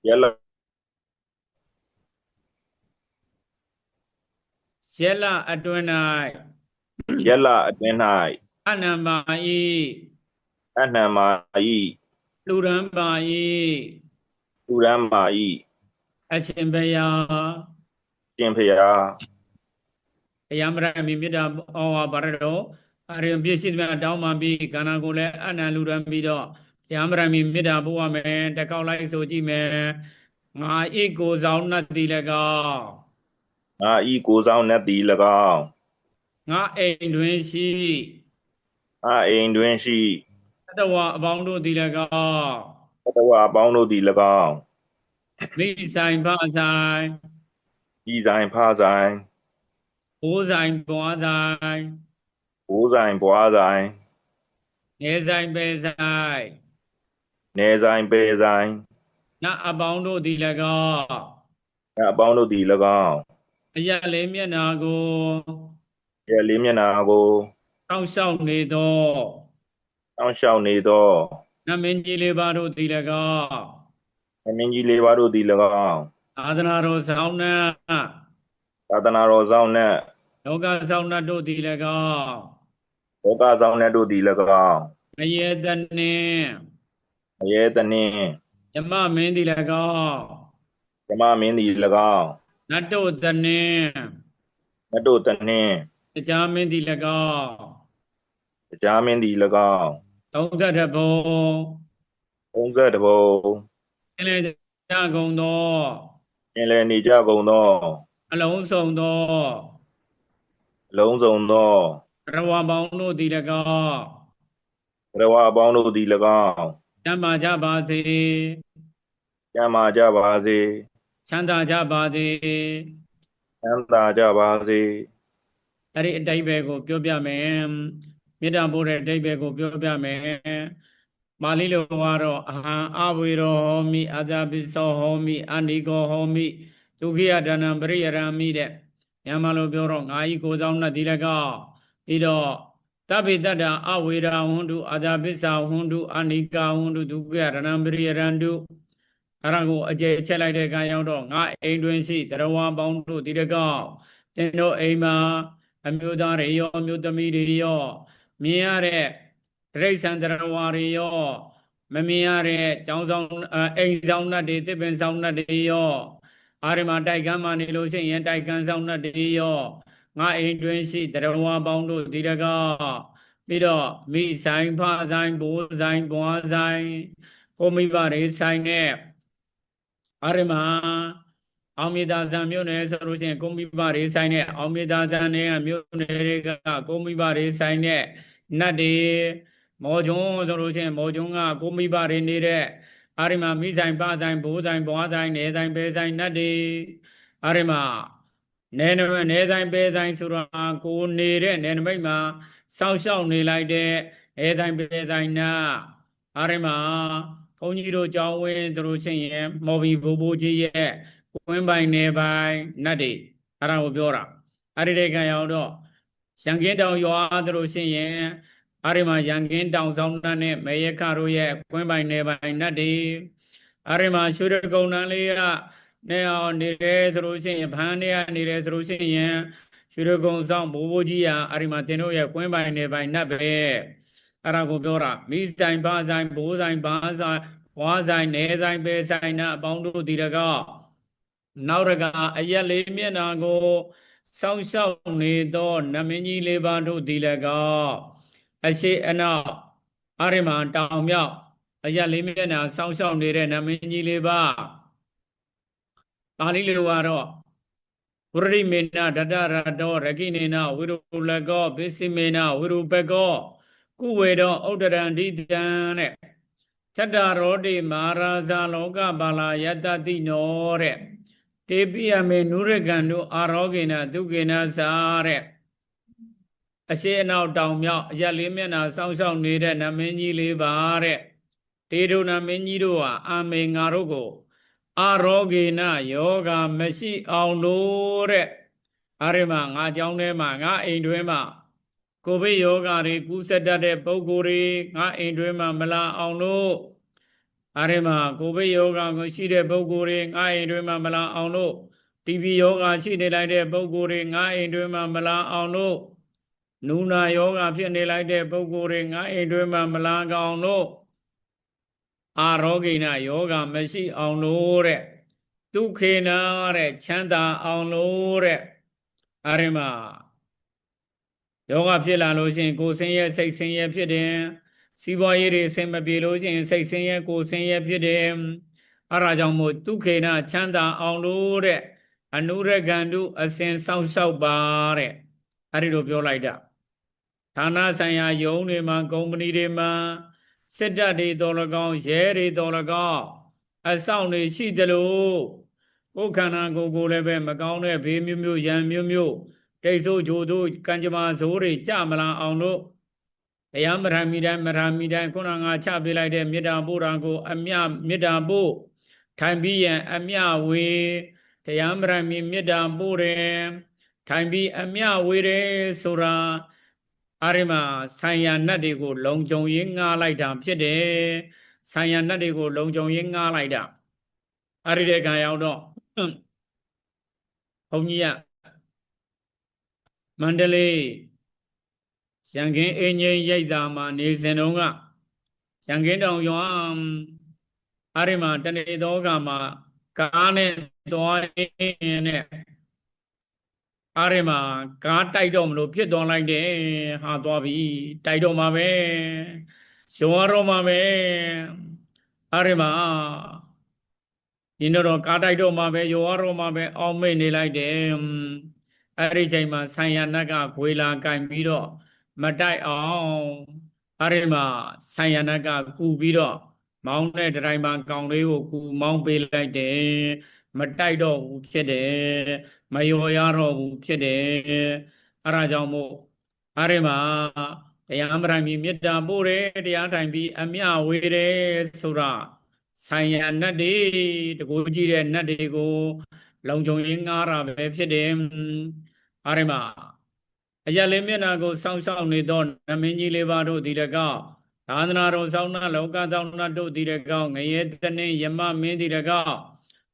ယလ ယက်လအတွင်း၌ ယလအတွင်း၌ အနန္ပါ၏ အနှံမာဤ လူရန်ပါ၏ သူရမ်းမာဤ အရှင်ဘုရား ရှင်ဖေယ ဘုရားမရမီမေတ္တာဩဝါပါရတော်အရင်ပြည့်စုံတဲ့တောင်းမှပြီးခန္ဓာကိုယ်လည်းအနန္တလူရန်ပြီးတော့ဘုရားမရမီမေတ္တာပို့ရမယ်တကောက်လိုက်ဆိုကြည့်မယ်ငါဤကိုယ်ဆောင်နှတ်တိ၎င်း ငါဤကိုယ်ဆောင်နှက်သည်၎င်း ငါအိမ်တွင်ရှိ ငါအိမ်တွင်ရှိ တတဝအပေါင်းတို့သည်၎င်း သတ္တဝါအပေါင်းတို့သည်၎င်း မိဆိုင်ဖဆိုင် ဤဆိုင်ဖဆိုင် ဘိုးဆိုင်ဘွားဆိုင် ဘိုးဆိုင်ဘွားဆိုင် နေဆိုင်ပဲဆိုင် နေဆိုင်ပေဆိုင် နတ်အပေါင်းတို့သည်၎င်း ငါအပေါင်းတို့သည်၎င်း အရလေးမျက်နာကို ရဲ့လေးမျက်နာကို တောက်လျှောက်နေသော တောင်းလျှောက်နေသော နတ်မင်းကြီးလေးပါတို့သည်၎င်း အမင်းကြီးလေးပါးတို့သည်၎င်း အာသနာတော်ဆောင်နှင့် သာသနာတော်ဆောင်နှင့် လောကဆောင်နှင့်တို့သည်၎င်း လောကဆောင်နှင့်တို့သည်၎င်း ငရေတနှင့် ရဲတနင်း ယမမင်းသည်၎င်း ဓမ္မမင်းသည်၎င်း နတ်တို့တနင်း နတ်တို့တနင်း တရားမင်းသည်၎င်း တရားမင်းသည်၎င်း 32ဘုံ 32ဘုံ အင်းလေကြကုန်သော ကျင်လည်နေကြကုန်သော အလုံးစုံသော အလုံးစုံသော ဘရဝပေါင်းတို့သည်၎င်း ဘရဝအပေါင်းတို့သည်၎င်း ကျမ်းမာကြပါစေ ကျမ်းမာကြပါစေ ချမ်းသာကြပါစေ ချမ်းသာကြပါစေ အဲ့ဒီအတိတ်ပဲကိုပြောပြမယ်မေတ္တာပို့တဲ့အတိတ်ပဲကိုပြောပြမယ်ပါဠိလိုကတော့အဟံအဝေရောဟောမိအာဇာပိသောဟောမိအနိကောဟောမိဒုက္ခိယဒါနံပရိယရမိတဲ့မြန်မာလိုပြောတော့ငါဤကိုယ်ဆောင်နဲ့ဒီလည်းကောပြီးတော့တဗ္ဗေတ္တအဝေရာဟွန်တုအာဇာပိသဟွန်တုအနိကာဟွန်တုဒုက္ခိယဒါနံပရိယရန်တုအဲ့ဒါကိုအကျယ်ချက်လိုက်တဲ့အခါရောက်တော့ငါအိမ်တွင်ရှိတရားဝပေါင်းတို့ဒီလည်းကောတင်တို့အိမ်မှာအမျိုးသားတွေရောအမျိုးသမီးတွေရောမြင်ရတဲ့တိရစ္ဆာန်တရားဝါတွေရောမမြင်ရတဲ့ကျောင်းဆောင်အိမ်ဆောင်နှတ်တွေတစ်ပင်ဆောင်နှတ်တွေရောအာရမတိုက်ကမ်းမှနေလို့ရှိရင်တိုက်ကမ်းဆောင်နှတ်တွေရောငါအိမ်တွင်ရှိတရားဝါပေါင်းတို့ဒီတကားပြီးတော့မိဆိုင်ဖဆိုင်ဘိုးဆိုင်ဘွားဆိုင်ကိုမိဘတွေဆိုင်နဲ့အာရမအောင်မြေသာဇံမြို့နယ်ဆိုလို့ရှိရင်ကိုမိဘတွေဆိုင်တဲ့အောင်မြေသာဇံနယ်မြို့နယ်တွေကကိုမိဘတွေဆိုင်တဲ့နတ်တွေမော်ဂျုံဆိုလို့ရှိရင်မော်ဂျုံကကိုမိဘတွေနေတဲ့အာရမမိဆိုင်ပဆိုင်ဘိုးဆိုင်ဘွားဆိုင်နယ်ဆိုင်ပဲဆိုင်နတ်တွေအာရမနယ်ဆိုင်ပဲဆိုင်ဆိုတာကိုနေတဲ့နယ်နမိတ်မှာစောင့်ရှောက်နေလိုက်တဲ့နယ်ဆိုင်ပဲဆိုင်နတ်အာရမဘုန်းကြီးတို့ကြောင်းဝင်းတို့ရှိရင်မော်ဘီဘိုးဘိုးကြီးရဲ့ကွင်းပိုင်နေပိုင်နတ်တွေအဲ့ဒါကိုပြောတာအဲ့ဒီတဲ့ကံရောက်တော့ရန်ကင်းတောင်ရွာတို့ရှိရင်အာရမရန်ကင်းတောင်ဆောင်တန်းနဲ့မေယခတို့ရဲ့ကွင်းပိုင်နေပိုင်နတ်တွေအာရမရွှေရကုံတန်းလေးကနေအောင်နေတယ်တို့ရှိရင်ဖန်းနေရနေတယ်တို့ရှိရင်ရွှေရကုံဆောင်ဘိုးဘိုးကြီးအာရမတင်တို့ရဲ့ကွင်းပိုင်နေပိုင်နတ်ပဲအဲ့ဒါကိုပြောတာမိဆိုင်ဘာဆိုင်ဘိုးဆိုင်ဘာဆိုင်ဝါဆိုင်နေဆိုင်ပဲဆိုင်နာအပေါင်းတို့ဒီတကားနောက်ရကအရက်လေးမျက်နာကိုစောင့်ရှောက်နေသောနမင်းကြီးလေးပါးတို့ဒီလည်းကောအရှိအနောက်အာရမတောင်မြောက်အရက်လေးမျက်နာစောင့်ရှောက်နေတဲ့နမင်းကြီးလေးပါးပါဠိလိုကတော့ဝရရိမေနဒတရတောရကိနေနဝိရုလကောပိစိမေနဝိရုပကောကုဝေတောဥဒ္ဒရံဒိတံတဲ့သတ္တရောတိမာရာဇာလောကပါလာယတတိနောတဲ့တေပိယမေနုရကံတို့အာရောဂေနဒုကေနသာတဲ့အရှိအနောက်တောင်မြောက်အရက်လေးမျက်နှာစောင့်ရှောက်နေတဲ့နမင်းကြီးလေးပါတဲ့တေဒုနမင်းကြီးတို့ဟာအာမေငါတို့ကိုအာရောဂေနယောဂမရှိအောင်လို့တဲ့အာရမငါเจ้าထဲမှာငါအိမ်တွင်းမှာကိုဗစ်ယောဂတွေကူးစက်တတ်တဲ့ပုဂ္ဂိုလ်တွေငါအိမ်တွင်းမှာမလာအောင်လို့အာရမကိုဗစ်ယောဂကိုရှိတဲ့ပုဂ္ဂိုလ်တွေငါအိမ်တွင်းမှာမလာအောင်လို့တီဘီယောဂရှိနေလိုက်တဲ့ပုဂ္ဂိုလ်တွေငါအိမ်တွင်းမှာမလာအောင်လို့နူနာယောဂဖြစ်နေလိုက်တဲ့ပုဂ္ဂိုလ်တွေငါအိမ်တွင်းမှာမလာအောင်လို့အာရောဂိနယောဂမရှိအောင်လို့တဲ့ဒုက္ခေနတဲ့ချမ်းသာအောင်လို့တဲ့အာရမယောဂဖြစ်လာလို့ရှိရင်ကိုယ်ဆင်းရဲစိတ်ဆင်းရဲဖြစ်တယ်စီးပွားရေးတွေအဆင်မပြေလို့ရှိရင်စိတ်ဆင်းရဲကိုယ်ဆင်းရဲဖြစ်တယ်အဲ့ဒါကြောင့်မို့ဒုက္ခေနချမ်းသာအောင်လို့တဲ့အနုရကံတုအစဉ်စောင့်ရှောက်ပါတဲ့အဲ့ဒီလိုပြောလိုက်တာဌာနဆိုင်ရာယုံတွေမှာကုမ္ပဏီတွေမှာစစ်တပ်တွေတော်၎င်းရဲတွေတော်၎င်းအဆောင်တွေရှိသလိုကိုယ်ခန္ဓာကိုယ်ကိုလည်းပဲမကောင်းတဲ့ဘေးမျိုးမျိုးရန်မျိုးမျိုးတိတ်ဆိုးဂျိုတို့ကံကြမ္မာဇိုးတွေကြမလာအောင်လို့တရားမရမီတိုင်းခုနငါချပေးလိုက်တဲ့မေတ္တာပို့တာကိုအမြမေတ္တာပို့ထိုင်ပြီးရင်အမြဝေတရားမရမီမေတ္တာပို့တယ်ထိုင်ပြီးအမြဝေတယ်ဆိုတာအာရမဆိုင်ရာနတ်တွေကိုလုံခြုံရေးငှားလိုက်တာဖြစ်တယ်ဆိုင်ရာနတ်တွေကိုလုံခြုံရေးငှားလိုက်တာအဲ့ဒီတဲ့ကံရောက်တော့ဘုန်းကြီးကမန္တလေးရန်ကင်းအင်းငိမ့်ရိပ်သာမှာနေစဉ်တုန်းက ရန်ကင်းတောင်ရွာအဲ့ဒီမှာတနေ့သောကမှာကားနဲ့သွားရင်နဲ့အဲ့ဒီမှာကားတိုက်တော့မလို့ဖြစ်သွားလိုက်တယ်ဟာသွားပြီတိုက်တော့မှာပဲရုံတော့မှာပဲအဲ့ဒီမှာဒီတော့ကားတိုက်တော့မှာပဲရုံတော့မှာပဲအောက်မိတ်နေလိုက်တယ်အဲ့ဒီချိန်မှာဆိုင်ရနတ်ကခွေလာကင်ပြီးတော့မတိုက်အောင်အဲ့ဒီမှာဆိုင်ရနတ်ကကူပြီးတော့မောင်းတဲ့ဒရိုင်ဘာကောင်လေးကိုကူမောင်းပေးလိုက်တယ်မတိုက်တော့ဘူးဖြစ်တယ်မယောရတော့ဘူးဖြစ်တယ်အဲ့ဒါကြောင့်မို့အဲ့ဒီမှာတရားမထိုင်ပြီးမေတ္တာပို့တယ်တရားထိုင်ပြီးအမြဝေတယ်ဆိုတာဆိုင်ရနတ်တွေတကူကြည့်တဲ့နတ်တွေကိုလုံခြုံရေးငားတာပဲဖြစ်တယ်အဲ့ဒီမှာအရာလေးမျက်နာကိုစောင့်ရှောက်နေသောနမင်းကြီးလေးပါတို့ဒီတကောက်သာသနာတော်ဆောင်းနာလောကသောနတ်တို့ဒီတကောက်ငရဲတနှင်းယမမင်းဒီတကောက်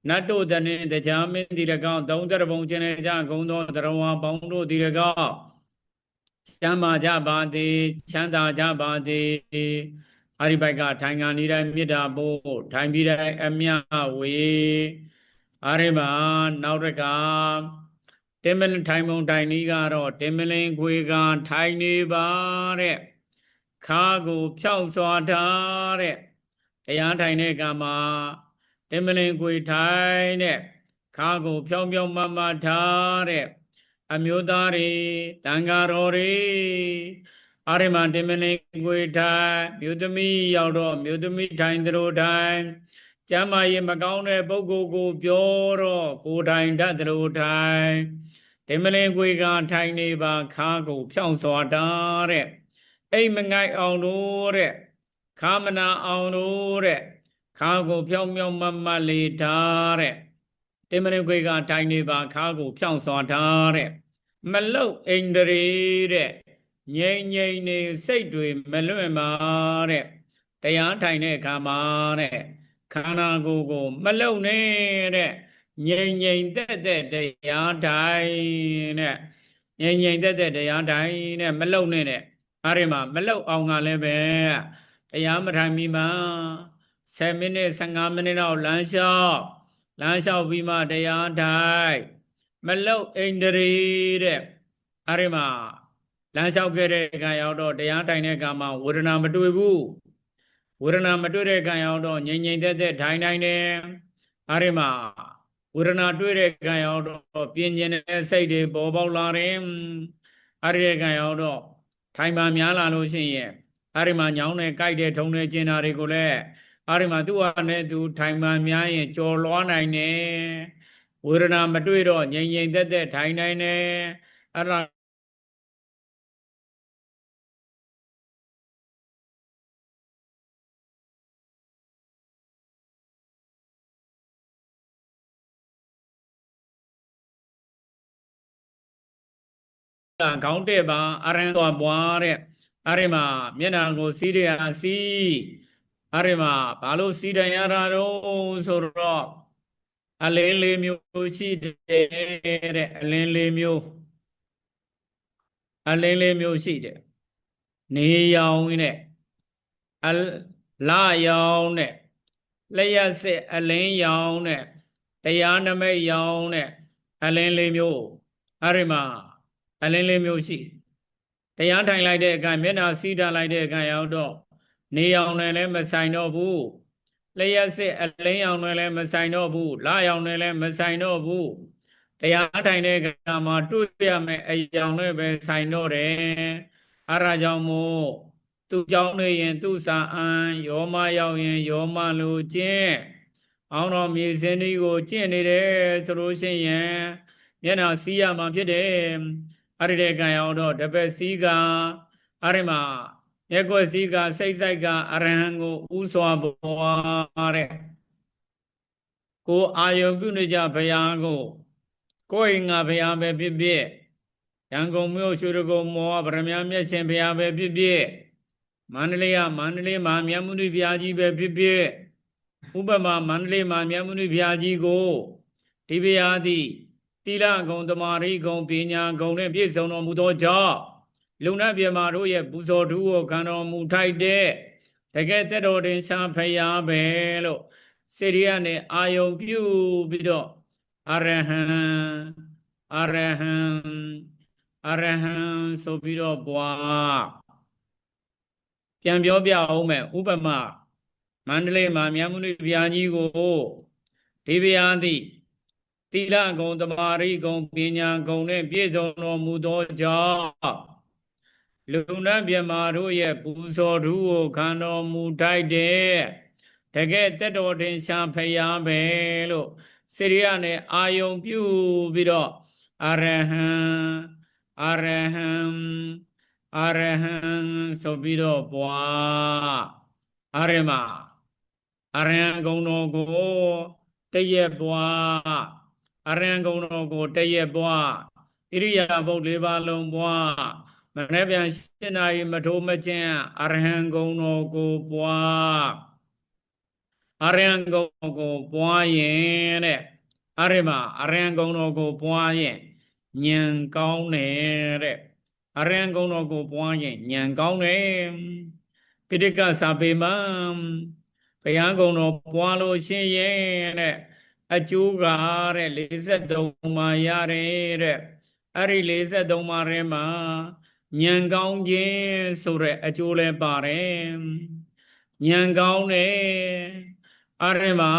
နတ်တို့တနှင်းတရားမင်းဒီတကောက်သုံးတရပုံကျင်ကြဂုံသောတရဝါပေါင်းတို့ဒီတကောက်ချမ်းသာကြပါသည်ချမ်းသာကြပါသည်အရိပိုက်ကထိုင်ငံဤတိုင်းမေတ္တာပို့ထိုင်ပြီးတိုင်းအမြဝေအရိပါနောက်တကတင်မလင်ထိုင်မုံထိုင်နီးကတော့တင်မလင်ခွေကထိုင်နေပါတဲ့ခါကိုဖြောက်စွာထားတဲ့တရားထိုင်တဲ့ကမှာတင်မလင်ခွေထိုင်တဲ့ခါကိုဖြောင်းဖြောင်းမမထားတဲ့အမျိုးသားတွေတန်ဃာတော်တွေအာရမတင်မလင်ခွေထိုင်မြို့သမီးရောက်တော့မြို့သမီးထိုင်သူတို့ထိုင်ကျမ်းမာရေးမကောင်းတဲ့ပုဂ္ဂိုလ်ကိုပြောတော့ကိုယ်တိုင်တတ်သူတို့ထိုင်တင်မလင်ခွေကထိုင်နေပါခါကိုဖြောင်းစွာထားတဲ့အိမ်မငိုက်အောင်လို့တဲ့ခါမနာအောင်လို့တဲ့ခါကိုဖြောင်းဖြောင်းမမလေးထားတဲ့တင်မလင်ခွေကထိုင်နေပါခါကိုဖြောင်းစွာထားတဲ့မလုတ်အိန္ဒြေတဲ့ငြိမ်ငြိမ်နေစိတ်တွေမလွင့်ပါတဲ့တရားထိုင်တဲ့အခါမှာတဲ့ခန္ဓာကိုယ်ကိုမလုတ်နေတဲ့ငြိမ်ငြိမ်သက်သက်တရားထိုင်တဲ့ငြိမ်ငြိမ်သက်သက်တရားထိုင်တဲ့မလုတ်နဲ့အဲ့ဒီမှာမလုတ်အောင်ကလည်းပဲတရားမထိုင်မီမှာ10မိနစ်15မိနစ်တော့လမ်းလျှောက်ပြီးမှတရားထိုင်မလုတ်အိန္ဒြေတဲ့အဲ့ဒီမှာလမ်းလျှောက်ခဲ့တဲ့ကံရောက်တော့တရားထိုင်တဲ့ကံမှာဝေဒနာမတွေ့ဘူးဝေဒနာမတွေ့တဲ့ကံရောက်တော့ငြိမ်ငြိမ်သက်သက်ထိုင်နိုင်တယ်အဲ့ဒီမှာဝေဒနာတွေ့တဲ့ကံရောက်တော့ပြင်းကျင်တဲ့စိတ်တွေပေါ်ပေါက်လာတယ်အဲ့ဒီကံရောက်တော့ထိုင်ပါများလာလို့ရှိရင်အဲ့ဒီမှာညောင်းတဲ့ကြိုက်တဲ့ထုံတဲ့ကျင်တာတွေကိုလည်းအဲ့ဒီမှာသူ့ဟာနဲ့သူထိုင်ပါများရင်ကြော်လွှားနိုင်တယ်ဝေဒနာမတွေ့တော့ငြိမ်ငြိမ်သက်သက်ထိုင်နိုင်တယ်အဲ့ဒါခေါင်းတဲ့ပါအရန်သွားပွားတဲ့အဲ့ဒီမှာမျက်နှာကိုစီးတဲ့အစီးအဲ့ဒီမှာဘာလို့စီးတိုင်ရတာတော့ဆိုတော့အလင်းလေးမျိုးရှိတယ်တဲ့အလင်းလေးမျိုးရှိတယ်နေရောင်နဲ့လရောင်နဲ့လျှက်စစ်အလင်းရောင်နဲ့တရားနမိတ်ရောင်နဲ့အလင်းလေးမျိုးအဲ့ဒီမှာအလင်းလေးမျိုးရှိတရားထိုင်လိုက်တဲ့အခါမျက်နှာစီးထားလိုက်တဲ့အခါရောက်တော့နေရောင်နဲ့လည်းမဆိုင်တော့ဘူးလျှက်စစ်အလင်းရောင်နဲ့လည်းမဆိုင်တော့ဘူးလရောင်နဲ့လည်းမဆိုင်တော့ဘူးတရားထိုင်တဲ့အခါမှာတွေ့ရမယ်အရောင်နဲ့ပဲဆိုင်တော့တယ်အဲဒါကြောင့်မို့သူ့ကြောင့်နေရင်သူ့စာအံယောမရောက်ရင်ယောမလိုကျင့်အောင်တော်မြေစင်းဒီကိုကျင့်နေတယ်ဆိုလို့ရှိရင်မျက်နှာစီးရမှာဖြစ်တယ်အဲ့ဒီတဲ့ကံရောက်တော့တပည့်စီးကအဲ့ဒီမှာရက်ွက်စီးကစိတ်ဆိုင်ကအရဟံကိုဥစွာပေါ်တဲ့ကိုအာယုံပြုနေကြဘုရားကိုယ်ငါဘုရားပဲဖြစ်ဖြစ်ရန်ကုန်မြို့ရွှေတကုံမောဗရမ ्या မျက်ရှင်ဘုရားပဲဖြစ်ဖြစ်မန္တလေးမှာမြတ်မုနိဘုရားကြီးပဲဖြစ်ဖြစ်ဥပမာမန္တလေးမှာမြတ်မုနိဘုရားကြီးကိုဒီဘုရားသည်တိလဂုံတမာရိဂုံပညာဂုံနဲ့ပြည့်စုံတော်မူသောကြောင့်လုံနတ်ပြမတို့ရဲ့ပူဇော်ထူးကိုခံတော်မူထိုက်တဲ့ တကယ်တက်တော်တင်ရှားဖရာပဲလို့စိတ်ရနဲ့အာယုံပြုပြီးတော့အရဟံအရဟံအရဟံဆိုပြီးတော့ပွားပြန်ပြောပြအောင်မယ်ဥပမာမန္တလေးမှာမြတ်မုနိဘုရားကြီးကိုဒီဘုရားသည်သီလဂုဏ်သမာဓိဂုဏ်ပညာဂုဏ်နဲ့ပြည့်စုံတော်မူသောကြောင့်လူနာမြတ်မာတို့ရဲ့ပူဇော်ထူးကိုခံတော်မူထိုက်တဲ့တကယ်တက်တော်တင်ရှားဖရာပဲလို့စိရိယနဲ့အာယုံပြုပြီးတော့အရဟံအရဟံအရဟံဆိုပြီးတော့ပွားအရမအရဟံဂုဏ်တော်ကိုတရက်ပွားအရဟံဂုဏ်တော်ကိုတရက်ပွားဣရိယာပုတ်၄ပါးလုံးပွားမနေ့ပြန်၈နာရီမထိုးမချင်းအရဟံဂုဏ်တော်ကိုပွားအရဟံဂုဏ်ကိုပွားရင်တဲ့အရမအရဟံဂုဏ်တော်ကိုပွားရင်ဉာဏ်ကောင်းတယ်တဲ့အရဟံဂုဏ်တော်ကိုပွားရင်ဉာဏ်ကောင်းတယ်ပိဋကစာပေမှာဘုရားဂုဏ်တော်ပွားလို့ရှိရင်တဲ့အကျိုးကတဲ့43မှာရတယ်တဲ့အဲ့ဒီ43မှာထဲမှာဉာဏ်ကောင်းခြင်းဆိုတဲ့အကျိုးလည်းပါတယ်ဉာဏ်ကောင်းတယ်အဲ့ဒီမှာ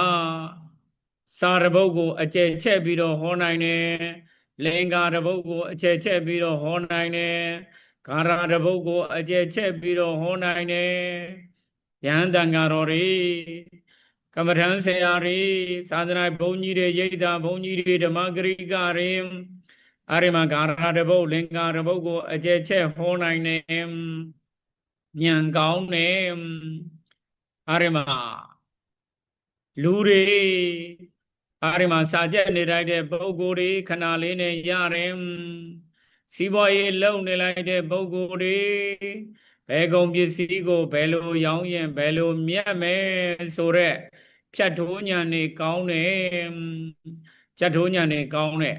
စာရပုတ်ကိုအကျယ်ချက်ပြီးတော့ဟောနိုင်တယ်လင်္ကာတပုတ်ကိုအကျယ်ချက်ပြီးတော့ဟောနိုင်တယ်ဂါရတပုတ်ကိုအကျယ်ချက်ပြီးတော့ဟောနိုင်တယ်ယဟန်တန်ဃာတော်တွေကမ္မထံဆရာတွေသာသနာ့ဘုန်းကြီးတွေရိပ်သာဘုန်းကြီးတွေဓမ္မဂရိကတွေအရိမဂါရတပုတ်လင်္ကာတပုတ်ကိုအကျယ်ချက်ဟောနိုင်တယ်ဉာဏ်ကောင်းတယ်အရိမလူတွေအရိမစာကြက်နေလိုက်တဲ့ပုဂ္ဂိုလ်တွေခဏလေးနဲ့ရတယ်စီးပွားရေးလုပ်နေလိုက်တဲ့ပုဂ္ဂိုလ်တွေဘယ်ကုန်ပစ္စည်းကိုဘယ်လိုရောင်းရင်ဘယ်လိုမြတ်မယ်ဆိုရက်ဖြတ်ထိုးဉာဏ်နေကောင်းတယ်ဖြတ်ထိုးဉာဏ်နေကောင်းတယ်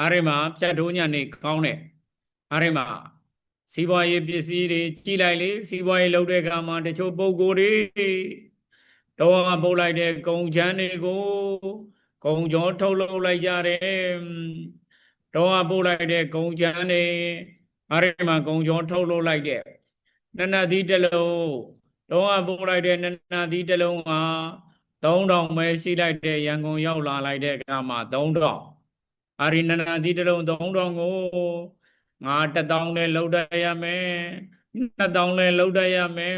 အရိမဖြတ်ထိုးဉာဏ်နေကောင်းတယ်အရိမစီးပွားရေးပစ္စည်းတွေကြည်လိုက်လေစီးပွားရေးလုပ်တဲ့အခါမှာတချို့ပုဂ္ဂိုလ်တွေတော့ပုတ်လိုက်တဲ့ကုန်ချမ်းတွေကိုကုန်ကြောထုတ်လုပ်လိုက်ကြတယ်တော့ပုတ်လိုက်တဲ့ကုန်ချမ်းတွေအရိမကုန်ကြောထုတ်လုပ်လိုက်တဲ့နနသီးတစ်လုံးတော့ပုတ်လိုက်တဲ့နနသီးတစ်လုံးဟာ3000ပဲရှိလိုက်တဲ့ရန်ကုန်ရောက်လာလိုက်တဲ့အခါမှာ3000အရိနနသီးတစ်လုံး3000ကိုငါ1000နဲ့လောက်တရမယ်2000နဲ့လောက်တရမယ်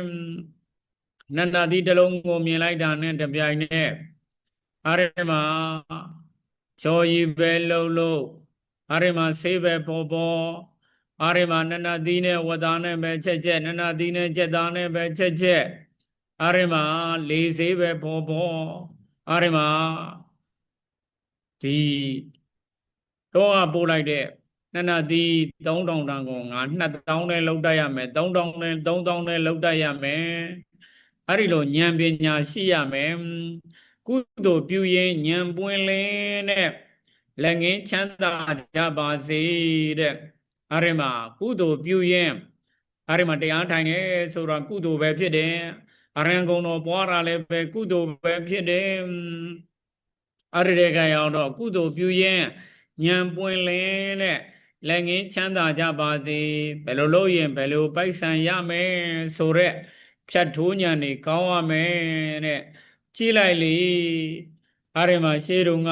နန္ဒတိတလုံးကိုမြင်လိုက်တာနဲ့တပြိုင်နက်အရိမချောရီပဲလှုပ်လို့အရိမဆေးပဲပေါ်ပေါ်အရိမနန္ဒတိနဲ့ဝတာနဲ့ပဲချက်နန္ဒတိနဲ့ချက်သားနဲ့ပဲချက်အရိမလေးဆေးပဲပေါ်ပေါ်အရိမဒီတော့ပို့လိုက်တဲ့နန္ဒတိ3000တန်ကိုငါ2000နဲ့လောက်တတ်ရမယ်3000နဲ့3000နဲ့လောက်တတ်ရမယ်အဲ့ဒီလိုဉာဏ်ပညာရှိရမယ်ကုသိုလ်ပြုရင်ဉာဏ်ပွင့်လင်းတဲ့လက်ငင်းချမ်းသာကြပါစေတဲ့အရိမကုသိုလ်ပြုရင်အရိမတရားထိုင်နေဆိုတော့ကုသိုလ်ပဲဖြစ်တယ်အရဟံဂုဏ်တော်ပွားတာလည်းပဲကုသိုလ်ပဲဖြစ်တယ်အရိရေကရောက်တော့ကုသိုလ်ပြုရင်ဉာဏ်ပွင့်လင်းတဲ့လက်ငင်းချမ်းသာကြပါစေဘယ်လိုလုပ်ရင်ဘယ်လိုပိုက်ဆံရမယ်ဆိုရက်ဖြတ်ထိုးဉာဏ်နေကောင်းရမယ်တဲ့ကြည့်လိုက်လေအရိမရှေးတုန်းက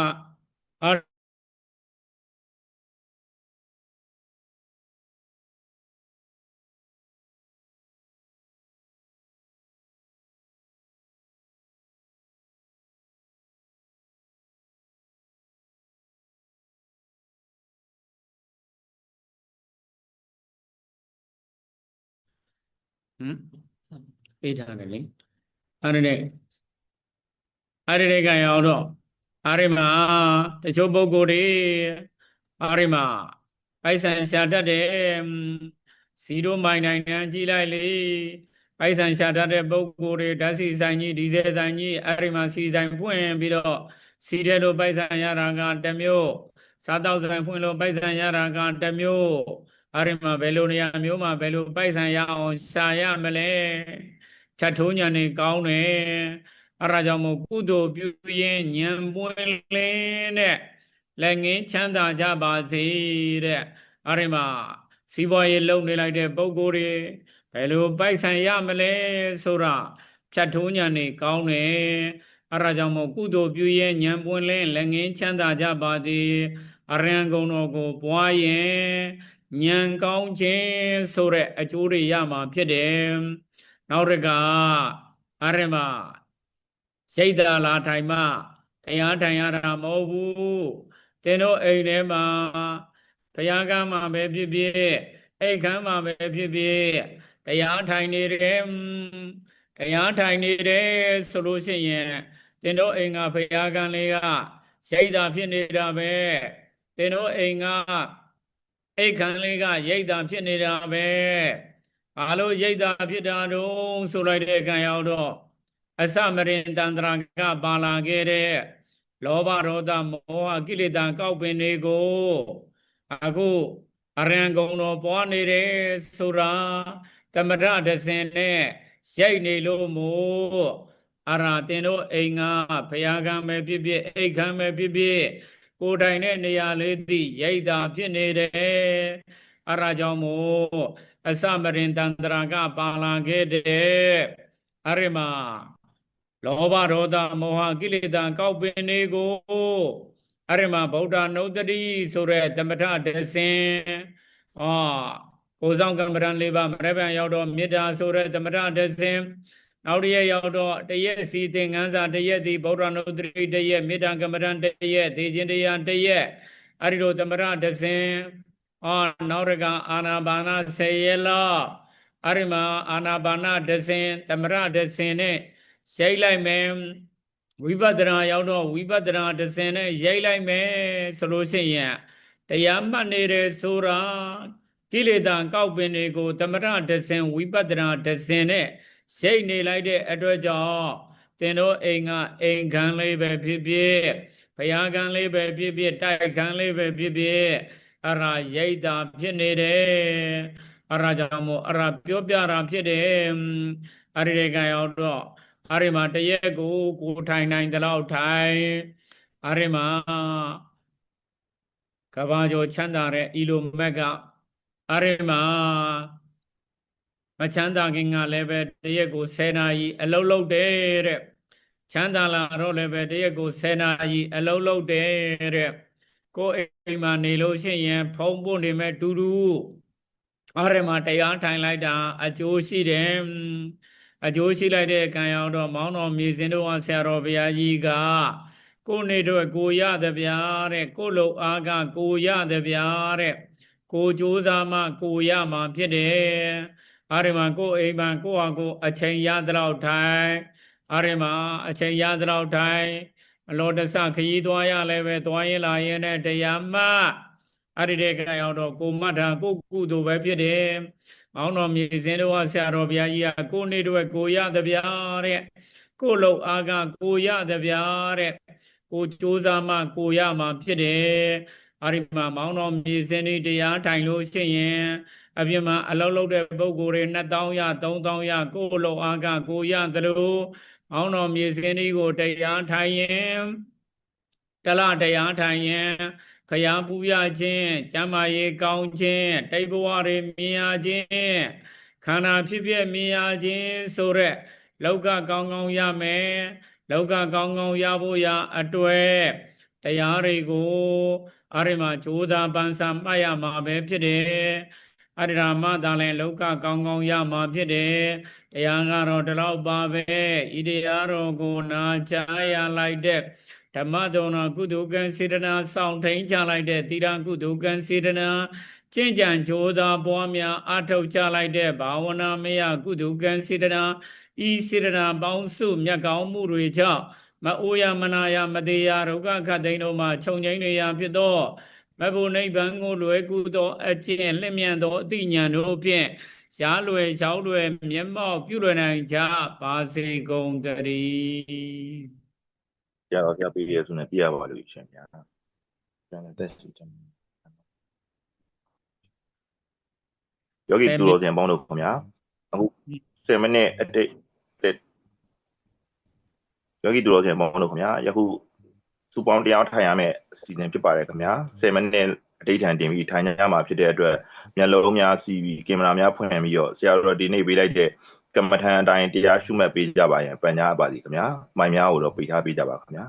အေးထားတယ်လေအဲ့ဒီကရောက်တော့အရိမတချို့ပုဂ္ဂိုလ်တွေအရိမပိုက်ဆံရှာတတ်တယ်စီတို့မိုင်နိုင်တန်းကြည့်လိုက်လေပိုက်ဆံရှာတတ်တဲ့ပုဂ္ဂိုလ်တွေဓာတ်စီဆိုင်ကြီးဒီဇယ်ဆိုင်ကြီးအရိမစီဆိုင်ဖွင့်ပြီးတော့စီတဲ့လိုပိုက်ဆံရတာကတစ်မျိုးစားတောက်ဆိုင်ဖွင့်လို့ပိုက်ဆံရတာကတစ်မျိုးအရိမဘယ်လိုနေရာမျိုးမှာဘယ်လိုပိုက်ဆံရအောင်ရှာရမလဲ ဖြတ်ထိုးဉာဏ်နေကောင်းတယ်အဲ့ဒါကြောင့်မို့ကုသိုလ်ပြုရင်ဉာဏ်ပွင့်လင်းတဲ့လက်ငင်းချမ်းသာကြပါစေတဲ့အဲ့ဒီမှာစီးပွားရေးလုပ်နေလိုက်တဲ့ပုဂ္ဂိုလ်တွေဘယ်လိုပိုက်ဆံရမလဲဆိုတာဖြတ်ထိုးဉာဏ်နေကောင်းတယ်အဲ့ဒါကြောင့်မို့ကုသိုလ်ပြုရင်ဉာဏ်ပွင့်လင်းလက်ငင်းချမ်းသာကြပါစေအရဟံဂုဏ်တော်ကိုပွားရင်ဉာဏ်ကောင်းခြင်းဆိုတဲ့အကျိုးတွေရမှာဖြစ်တယ်နောက်တစ်ခါအဲ့ဒီမှာရိတ်တာလာထိုင်မှတရားထိုင်ရတာမဟုတ်ဘူးသင်တို့အိမ်ထဲမှာဘုရားကမှာပဲဖြစ်ဖြစ်အိမ်ခန်းမှာပဲဖြစ်ဖြစ်တရားထိုင်နေတယ်တရားထိုင်နေတယ်ဆိုလို့ရှိရင်သင်တို့အိမ်ကဘုရားကလေးကရိတ်တာဖြစ်နေတာပဲသင်တို့အိမ်ကအိမ်ခန်းလေးကရိတ်တာဖြစ်နေတာပဲဘာလို့ရိတ်တာဖြစ်တာတုံးဆိုလိုက်တဲ့ခံရောက်တော့အသမရင်တန္တရာကပါလာခဲ့တဲ့လောဘဒေါသမောဟကိလေသာကောက်ပင်တွေကိုအခုအရဟံဂုဏ်တော်ပွားနေတယ်ဆိုတာသမထဒဇင်နဲ့ရိုက်နေလို့မို့အရာတင်တို့အိမ်ကဘုရားကံပဲဖြစ်ဖြစ်အိတ်ခံပဲဖြစ်ဖြစ်ကိုယ်တိုင်တဲ့နေရာလေးသိရိုက်တာဖြစ်နေတယ်အရာကြောင့်မို့အသမရင်တန္တရာကပါလာခဲ့တဲ့အဲ့ဒီမှာလောဘဒေါသမောဟကိလေသာကောက်ပင်တွေကိုအဲ့ဒီမှာဗုဒ္ဓနုတ္တိဆိုတဲ့သမထဒဇင်ကိုယ်ဆောင်ကမ္မဋ္ဌာန်း၄ပါးမရဗံရောက်တော့မေတ္တာဆိုတဲ့သမထဒဇင်နောက်တရက်ရောက်တော့တရက်စီသင်္ကန်းစာတရက်စီဗုဒ္ဓနုတ္တိတရက်မေတ္တာကမ္မဋ္ဌာန်းတရက်သေခြင်းတရားတရက်အဲ့ဒီလိုသမထဒဇင်နောက်တကအာနာပါန10ရက်လောက်အဲ့ဒီမှာအာနာပါနဒဇင်သမထဒဇင်နဲ့ရိုက်လိုက်မယ်ဝိပဿနာရောက်တော့ဝိပဿနာဒဇင်နဲ့ရိုက်လိုက်မယ်ဆိုလို့ရှိရင်တရားမှတ်နေတယ်ဆိုတာကိလေသာကောက်ပင်တွေကိုသမထဒဇင်ဝိပဿနာဒဇင်နဲ့ရိုက်နေလိုက်တဲ့အတွက်ကြောင့်သင်တို့အိမ်ကအိမ်ခံလေးပဲဖြစ်ဖြစ်ဘုရားခံလေးပဲဖြစ်ဖြစ်တိုက်ခံလေးပဲဖြစ်ဖြစ်အရာရိတ်တာဖြစ်နေတယ်အရာကြောင့်မို့အရာပြောပြတာဖြစ်တယ်အရိကရောက်တော့အရိမှာတရက်ကိုထိုင်နိုင်တလောက်ထိုင်အရိမှာကဘာကျော်ချမ်းသာတဲ့ဤလိုမက်ကအရိမှာမချမ်းသာခင်ကလည်းပဲတရက်ကို10နာရီအလုံးလုံးတယ်တဲ့ချမ်းသာလာတော့လည်းပဲတရက်ကို10နာရီအလုံးလုံးတယ်တဲ့ကိုယ်အိမ်မှာနေလို့ရှိရင်ဖုံးပွင့်နေမဲ့တူတူအဲ့ဒီမှာတရားထိုင်လိုက်တာအကျိုးရှိတယ်အကျိုးရှိလိုက်တဲ့ကံရောက်တော့မောင်းတော်မြေစင်တော်ဆရာတော်ဘုရားကြီးကကိုယ်နေတော့ကိုရတဲ့ဗျာတဲ့ကိုလုံအားကကိုရတဲ့ဗျာတဲ့ကိုကြိုးစားမှကိုရမှာဖြစ်တယ်အဲ့ဒီမှာကိုအိမ်မှာကိုဟာကိုအချိန်ရတဲ့လောက်ထိုင်အဲ့ဒီမှာအချိန်ရတဲ့လောက်ထိုင်အလောတဆခရီးသွားရလဲပဲသွားရင်လာရင်နဲ့တရားမှအဲ့ဒီတဲ့ကရောက်တော့ကိုမှတ်တာကိုကုသိုလ်ပဲဖြစ်တယ်မောင်းတော်မြေစင်တော်ဆရာတော်ဘုရားကြီးကကိုနေတော့ကိုရတဲ့ဗျာတဲ့ကိုလုံအားကကိုရတဲ့ဗျာတဲ့ကိုကြိုးစားမှကိုရမှာဖြစ်တယ်အဲ့ဒီမှာမောင်းတော်မြေစင်တရားထိုင်လို့ရှိရင်အပြင်မှာအလောက်လောက်တဲ့ပုဂ္ဂိုလ်တွေ2000ရ3000ရကိုလုံအားကကိုရသလိုမောင်းတော်မြေစင်ကိုတရားထိုင်ရင်တလတရားထိုင်ရင်ခရားပူရခြင်းကျမ်းမာရေးကောင်းခြင်းတိတ်ဘဝတွေမြင်ရခြင်းခန္ဓာဖြစ်ဖြစ်မြင်ရခြင်းဆိုရက်လောကကောင်းကောင်းရမယ်လောကကောင်းကောင်းရဖို့ရအတွေ့တရားတွေကိုအရိမှာကြိုးစားပန်းစားမှတ်ရမှာပဲဖြစ်တယ်အရိဓမ္မသာလည်းလောကကောင်းကောင်းရမှာဖြစ်တယ်တရားကတော့ဒီလောက်ပါပဲဤတရားတော်ကိုနာကြားရလိုက်တဲ့ဓမ္မတော်နာကုသိုလ်ကံစေတနာဆောင်ထိန်ချလိုက်တဲ့သီလကုသိုလ်ကံစေတနာကျင့်ကြံကြိုးစားပွားများအထောက်ချလိုက်တဲ့ဘာဝနာမယကုသိုလ်ကံစေတနာဤစေတနာပေါင်းစုမြတ်ကောင်းမှုတွေကြောင့်မအိုရမနာရမသေးရဒုက္ခခတ်သိမ်းတို့မှာခြုံငိမ့်နေရဖြစ်သောမဘုနိဗ္ဗာန်ကိုလွယ်ကူသောအကျင့်လျင်မြန်သောအသိဉာဏ်တို့ဖြင့်ရှားလွယ်ရောက်လွယ်မျက်မှောက်ပြုလွယ်နိုင်ကြပါစေကုန်သတည်းဆရာတော်ပြပေးရဆိုနေပြရပါလို့ရှင်ဗျာပြန်လက်သက်ရှိတယ်ယောဂီသူတော်စင်ပေါင်းတို့ခင်ဗျာအခု10မိနစ်အတိတ် ယောဂီသူတော်စင်ပေါင်းတို့ခင်ဗျာယခုစုပေါင်းတရားထိုင်ရမယ့်အစီအစဉ်ဖြစ်ပါတယ်ခင်ဗျာ10မိနစ်အတိတ်ထန်တင်ပြီးထိုင်ရမှာဖြစ်တဲ့အတွက်မျက်လုံးများစီးပြီးကင်မရာများဖွင့်ပြီးတော့ဆရာတော်ဒီနေ့ပေးလိုက်တဲ့ကမ္မထံအတိုင်းတရားရှုမှတ်ပေးကြပါရင်ပညာပါစီခင်ဗျာမိုင်များကိုတော့ပိတ်ထားပေးကြပါခင်ဗျာ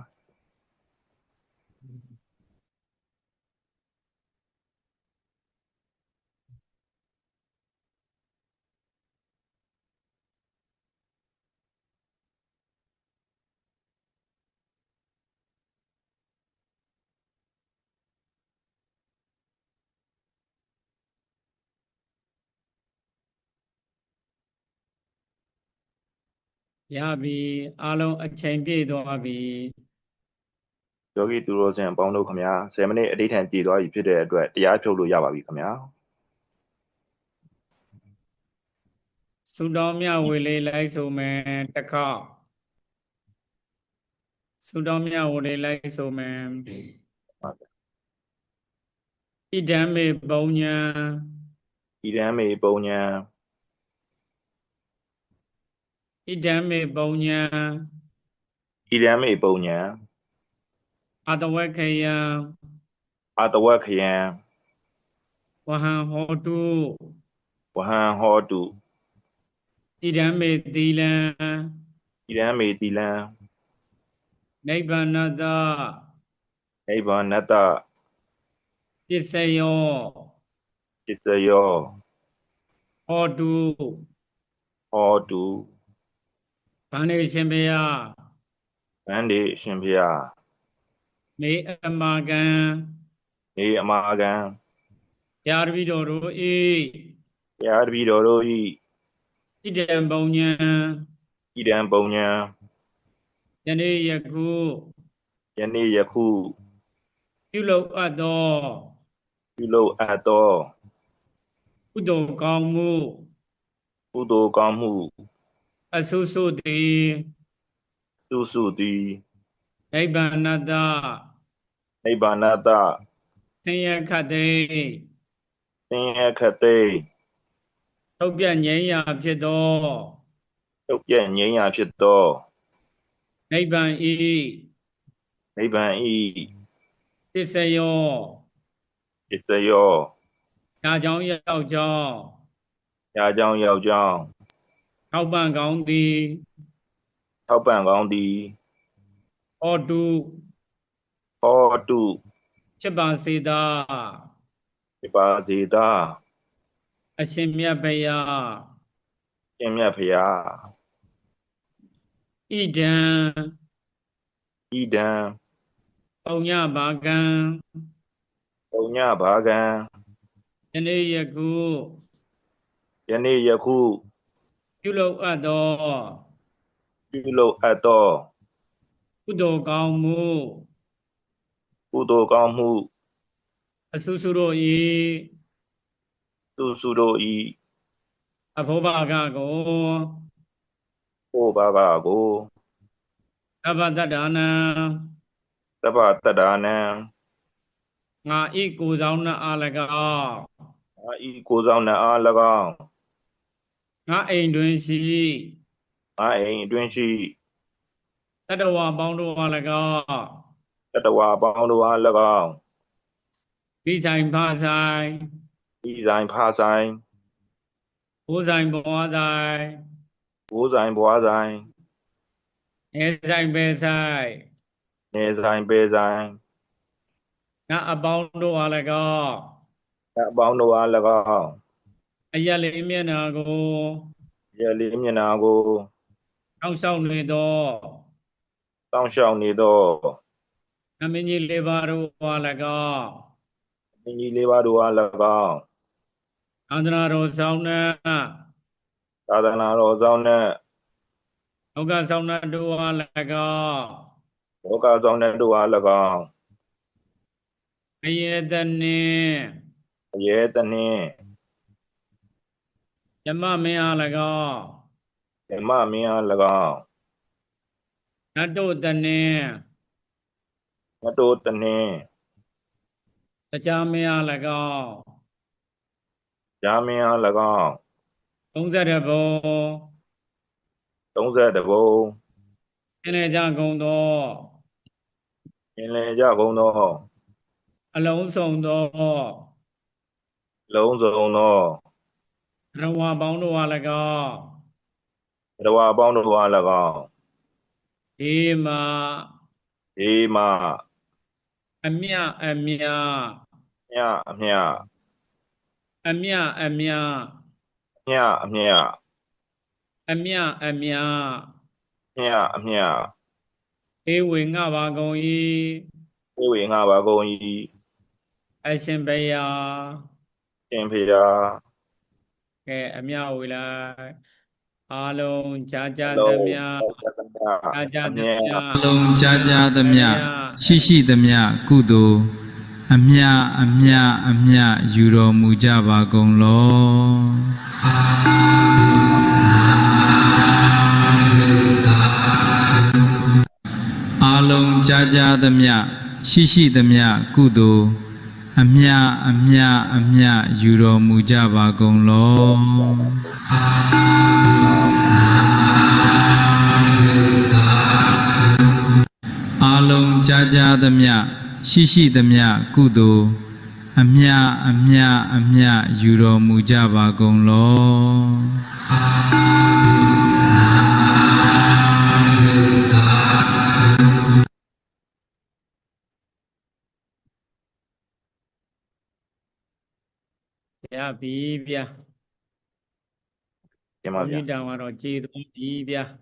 ရပြီအားလုံးအချိန်ပြည့်သွားပြီ ယောဂီသူတော်စင်ပေါင်းတို့ခင်ဗျာ10မိနစ်အတိတ်ထန်ကြည်သွားပြီဖြစ်တဲ့အတွက်တရားဖြုတ်လို့ရပါပြီခင်ဗျာ ဆုတောင်းမြဝေလေးလိုက်ဆိုမယ်တစ်ခေါက်ဆုတောင်းမြဝေလေးလိုက်ဆိုမယ်ဣဒံမေပုံညာ ဣဒံမေပုံညာ ဣဒံမေပုံညာ ဣဒံမေပုံညာ အတဝက္ခယံ အတဝခယံ ဝဟံဟောတု ဝဟံဟောတု ဣဒံမေသီလံ ဣဒံမေတိလံ နိဗ္ဗာနတ နိဗ္ဗာနတ ပစ္စယော ပစ္စယော ဟောတု ဟောတု ဗန္ဒေရှင်ဘုရား ဗန္တိရှင်ဖျား မေအမကံ နေအမာကံ ယာတပိတော်တို့ဤ တရားတပည့်တော်တို့၏ ဣဒံပုံညာ ဣဒံပုံညာ ယနေ့ယခု ယနေ့ယခု ပြုလုပ်အပ်သော ပြုလုပ်အပ်သော ကုသိုလ်ကောင်းမှု ကုသိုလ်ကောင်းမှု အဆုစုသည် စုစုသည် နိဗ္ဗာနတ နိဗ္ဗာနတ သင်္ယခတ်သိ သင်္ယခတ်သိ ထုတ်ပြငြိမ်းရာဖြစ်သော တုတ်ပြည့်ငြိမ်းရာဖြစ်သော နိဗ္ဗာန်ဤ နိဗ္ဗာန်ဤ ပစ္စယော ပစ္စယော ညာကြောင့်ရောက်ကြောင်း ရာကြောင်းရောက်ကြောင်း ထောက်ပံ့ကောင်းသည် ထောက်ပံ့ကောင်းသည် ဟောတု ဟောတု ဖြစ်ပါစေသာ ပြပါစေသာ အရှင်မြတ်ဘုရား ရှင်မြတ်ဖျား ဣဒံ ဣဒံ ပုံညဘာကံ ပုံညဘာကံ ယနေ့ယခု ယနေ့ယခု ပြုလုပ်အပ်သော ပြုလုပ်အပ်သော ကုသိုလ်ကောင်းမှု ကုသိုလ်ကောင်းမှု အဆုစုတို့ဤ သူစုတို့ဤ အဘောဘာကကို ဟောဘာကကို သဗ္ဗတ္တနာ သဗ္ဗတတ္တာနံ ငါဤကိုယ်ဆောင်နှင့်အား၎င်း အာဤကိုယ်ဆောင်နှင့်အား၎င်း ငါအိမ်တွင်ရှိ ငါအိမ်အတွင်းရှိ တတ္တဝါပေါင်းတို့အား၎င်း တတဝါပေါင်းတို့အား၎င်း မိဆိုင်ဖဆိုင် ဤဆိုင်ဖာဆိုင် ဘိုးဆိုင်ဘွားဆိုင် ဘိုးဆိုင်ဘွားဆိုင် အဲဆိုင်ပဲဆိုင် နေဆိုင်ပေဆိုင် ငါအပေါင်းတို့အား၎င်း အပေါင်းတို့အား၎င်း အယက်လေးမျက်နာကို ရလေးမျက်နာကို တောင်းလျှောက်နေသော တောင်းလျှောက်နေသော အမင်းကြီးလေးပါးတို့အား၎င်း အင်းကြီးလေးပါးတို့အား၎င်း အန္တရာတော်ဆောင်နှင့် သာသနာတော်ဆောင်နှင့် လောကဆောင်နှင့်တို့အား၎င်း လောကဆောင်နှင့်တို့အား၎င်း အယေတနှင့် အယေတနှင့် ယမမင်းအား၎င်း ဓမ္မမင်းအား၎င်း နတ်တို့တနှင့် မတို့တနှင့် တရားမင်းအား၎င်း ဂျာမင်းအား၎င်း 30ဘုံ 30ဘုံ ကျင်လည်ကြကုန်သော ကျင်လည်ကြကုန်သော အလုံးစုံသော လုံးစုံသော ရဝပေါင်းတို့အား၎င်း တဝါပေါင်းတို့အား၎င်း ဒီမှာ ဒီမှ အမြအမြ မြအမြ အမြအမြ မြအမြ အမြအမြ မြအမြ ဧဝေငှပါကုန်၏ ဝေငှပါကုန်၏ အရှင်ဘုရား ရှင်ဖေယား ကဲအမြဝေလိုက်အားလုံးကြာကြာ အ သ လုံး မျှ ကြာကြာ အ သ မြဲ မျှ အလုံးကြားကြားသမျှရှိရှိသမျှကုသိုလ်အမြအမြအမြယူတော်မူကြပါကုန်လောအလုံးကြားကြားသမျှရှိရှိသမျှကုသိုလ်အမြအမြအမြယူတော်မူကြပါကုန်လောအလုံးကြားကြားသမျှရှိရှိသမျှကုသိုလ်အမြအမြအမြယူတော်မူကြပါကုန်လောရပြီဗျာ ရှင်ပါဗျာ မြစ်တောင်ကတော့ကြေသွားပြီဗျာ